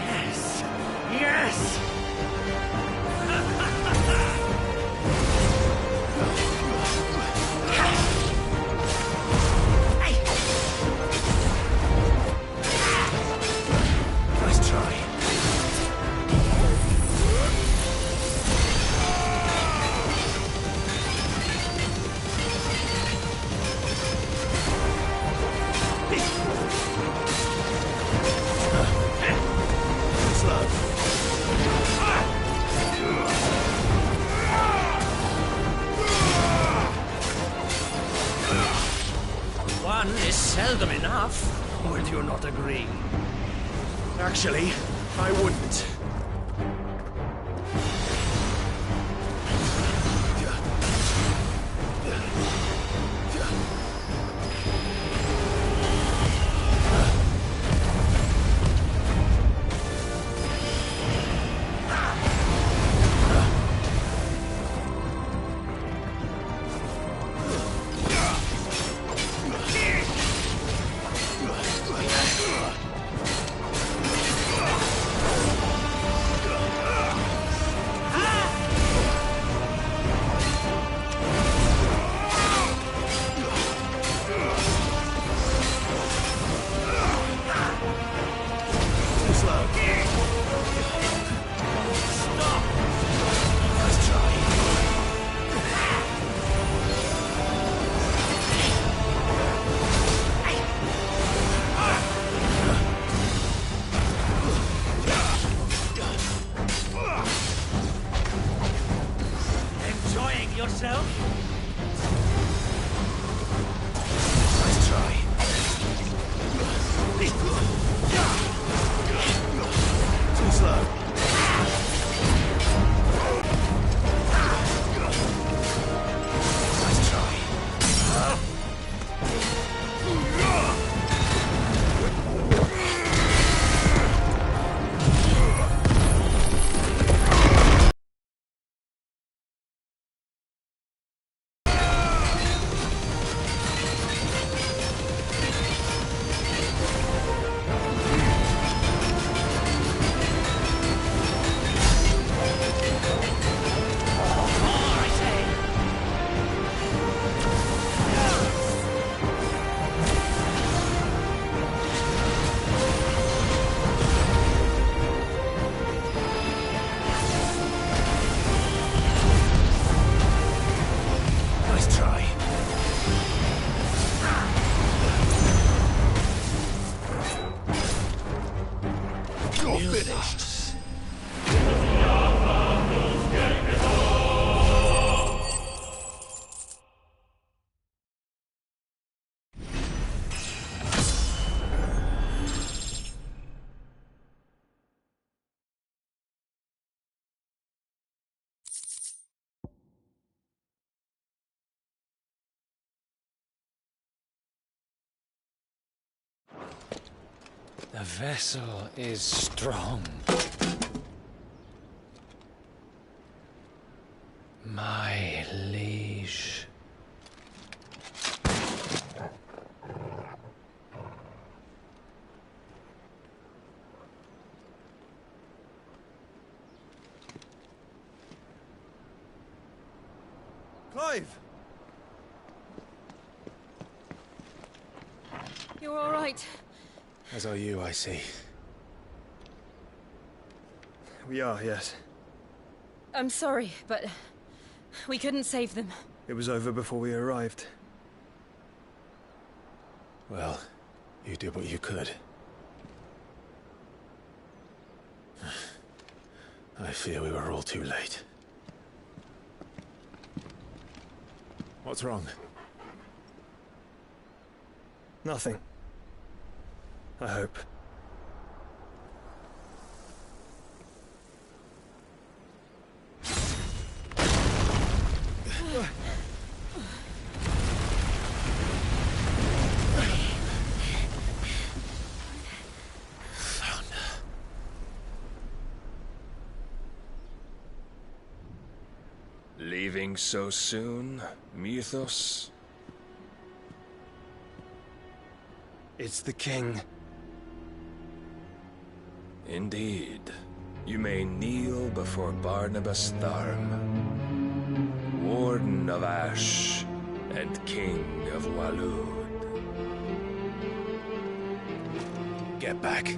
Yes! Yes! Nice try. One is seldom enough. Would you not agree? Actually, I wouldn't. yourself? Nice try. Too slow. Nice try. Nice try. You're finished. The vessel is strong. My liege. Clive! You're all right. As are you, I see. We are, yes. I'm sorry, but we couldn't save them. It was over before we arrived. Well, you did what you could. I fear we were all too late. What's wrong? Nothing. I hope. Leaving so soon, Mythos? It's the king. Indeed. You may kneel before Barnabas Tharm, Warden of Ash and King of Waloed. Get back.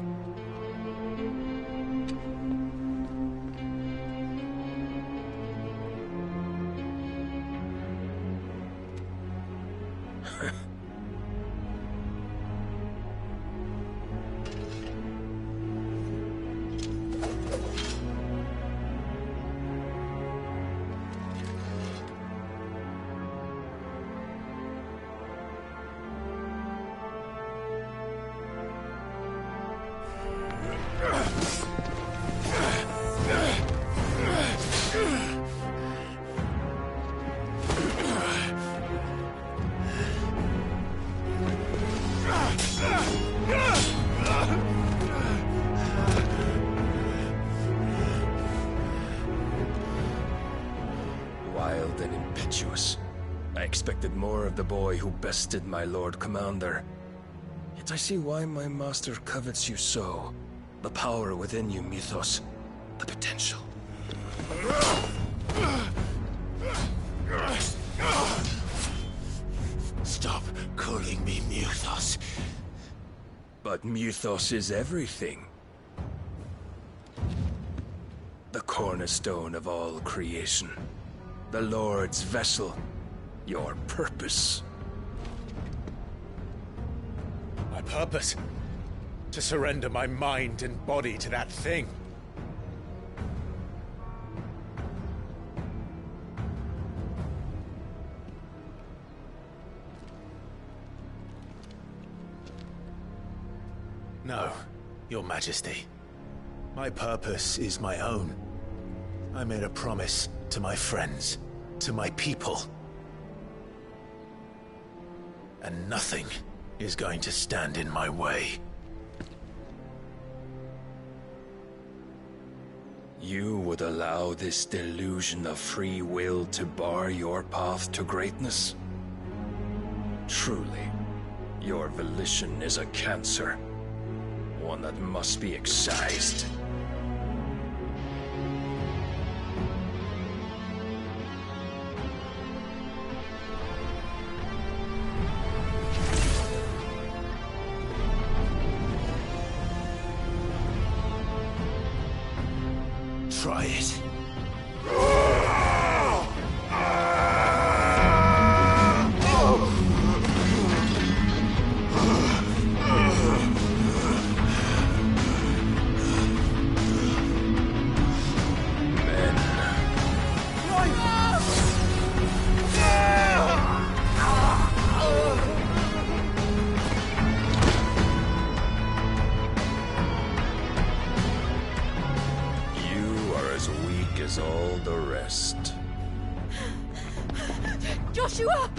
Wild and impetuous. I expected more of the boy who bested my Lord Commander. Yet I see why my master covets you so. The power within you, Mythos. The potential. Stop calling me Mythos. But Mythos is everything. The cornerstone of all creation. The Lord's vessel. Your purpose. My purpose? To surrender my mind and body to that thing. No, Your Majesty. My purpose is my own. I made a promise to my friends, to my people. And nothing is going to stand in my way. You would allow this delusion of free will to bar your path to greatness? Truly, your volition is a cancer. One that must be excised. Try it. As all the rest. Joshua!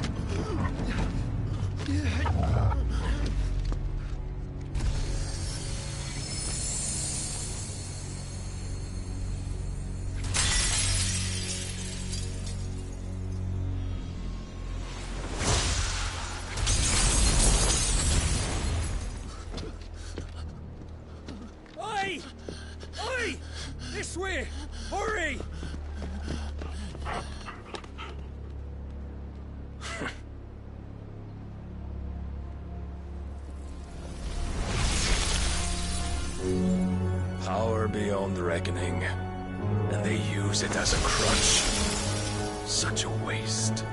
Oi! Oi! This way! Hurry! Power beyond reckoning, and they use it as a crutch. Such a waste.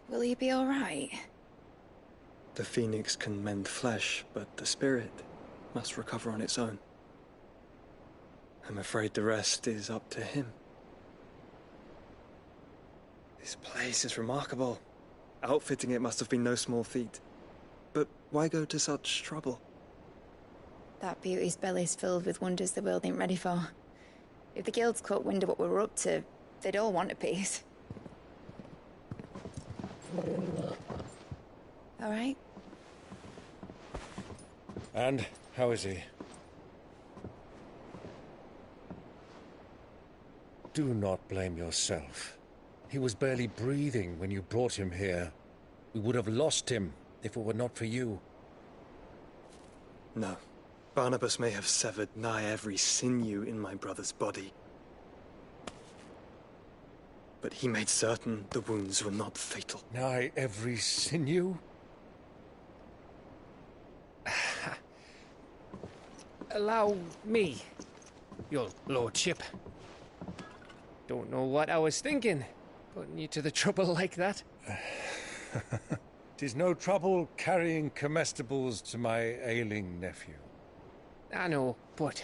Will you be all right? The phoenix can mend flesh, but the spirit must recover on its own. I'm afraid the rest is up to him. This place is remarkable. Outfitting it must have been no small feat. But why go to such trouble? That beauty's belly's filled with wonders the world ain't ready for. If the guilds caught wind of what we're up to, they'd all want a piece. All right? And how is he? Do not blame yourself. He was barely breathing when you brought him here. We would have lost him if it were not for you. No. Barnabas may have severed nigh every sinew in my brother's body. But he made certain the wounds were not fatal. Nigh every sinew? Allow me, your lordship. Don't know what I was thinking, putting you to the trouble like that. 'Tis no trouble carrying comestibles to my ailing nephew. I know, but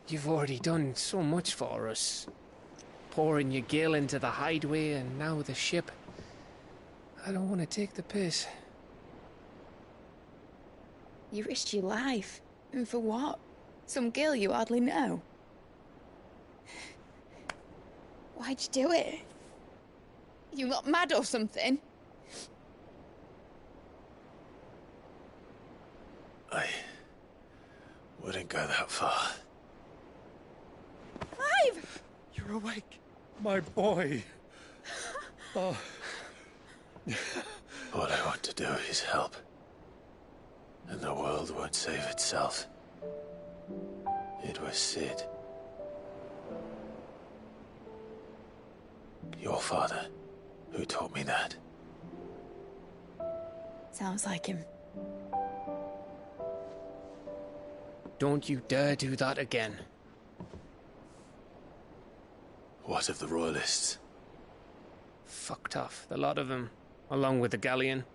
you've already done so much for us. Pouring your gil into the hideaway and now the ship. I don't want to take the piss. You risked your life. And for what? Some girl you hardly know. Why'd you do it? You got mad or something? I wouldn't go that far. Clive! You're awake, my boy. Oh. All I want to do is help. And the world won't save itself. It was Sid. Your father, who taught me that. Sounds like him. Don't you dare do that again. What of the Royalists? Fucked off, the lot of them, along with the galleon.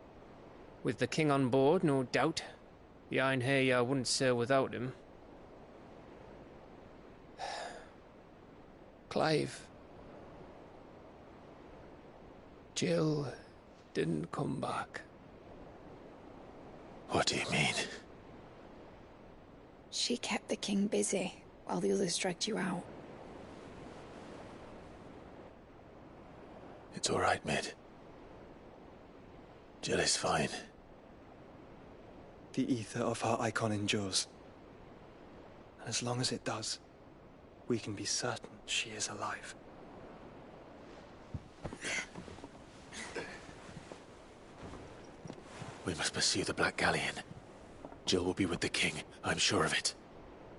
With the king on board, no doubt. The Iron Hair wouldn't sail without him. Clive. Jill didn't come back. What do you mean? She kept the king busy while the others dragged you out. It's all right, Mid. Jill is fine. The ether of her icon endures. And as long as it does, we can be certain she is alive. We must pursue the Black Galleon. Jill will be with the king, I'm sure of it.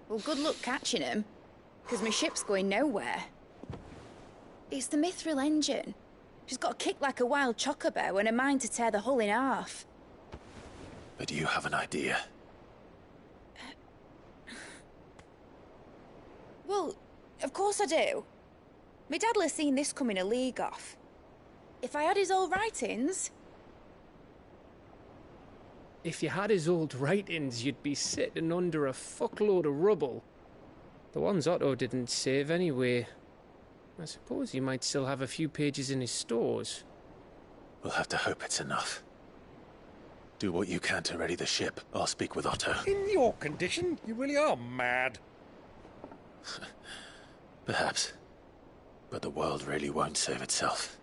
Well, good luck catching him, because my ship's going nowhere. It's the Mithril engine. She's got a kick like a wild chocobo and a mind to tear the hull in half. But you have an idea. Well, of course I do. My dad'll have seen this coming a league off. If I had his old writings... If you had his old writings, you'd be sitting under a fuckload of rubble. The ones Otto didn't save anyway. I suppose he might still have a few pages in his stores. We'll have to hope it's enough. Do what you can to ready the ship. I'll speak with Otto. In your condition, you really are mad. Perhaps. But the world really won't save itself.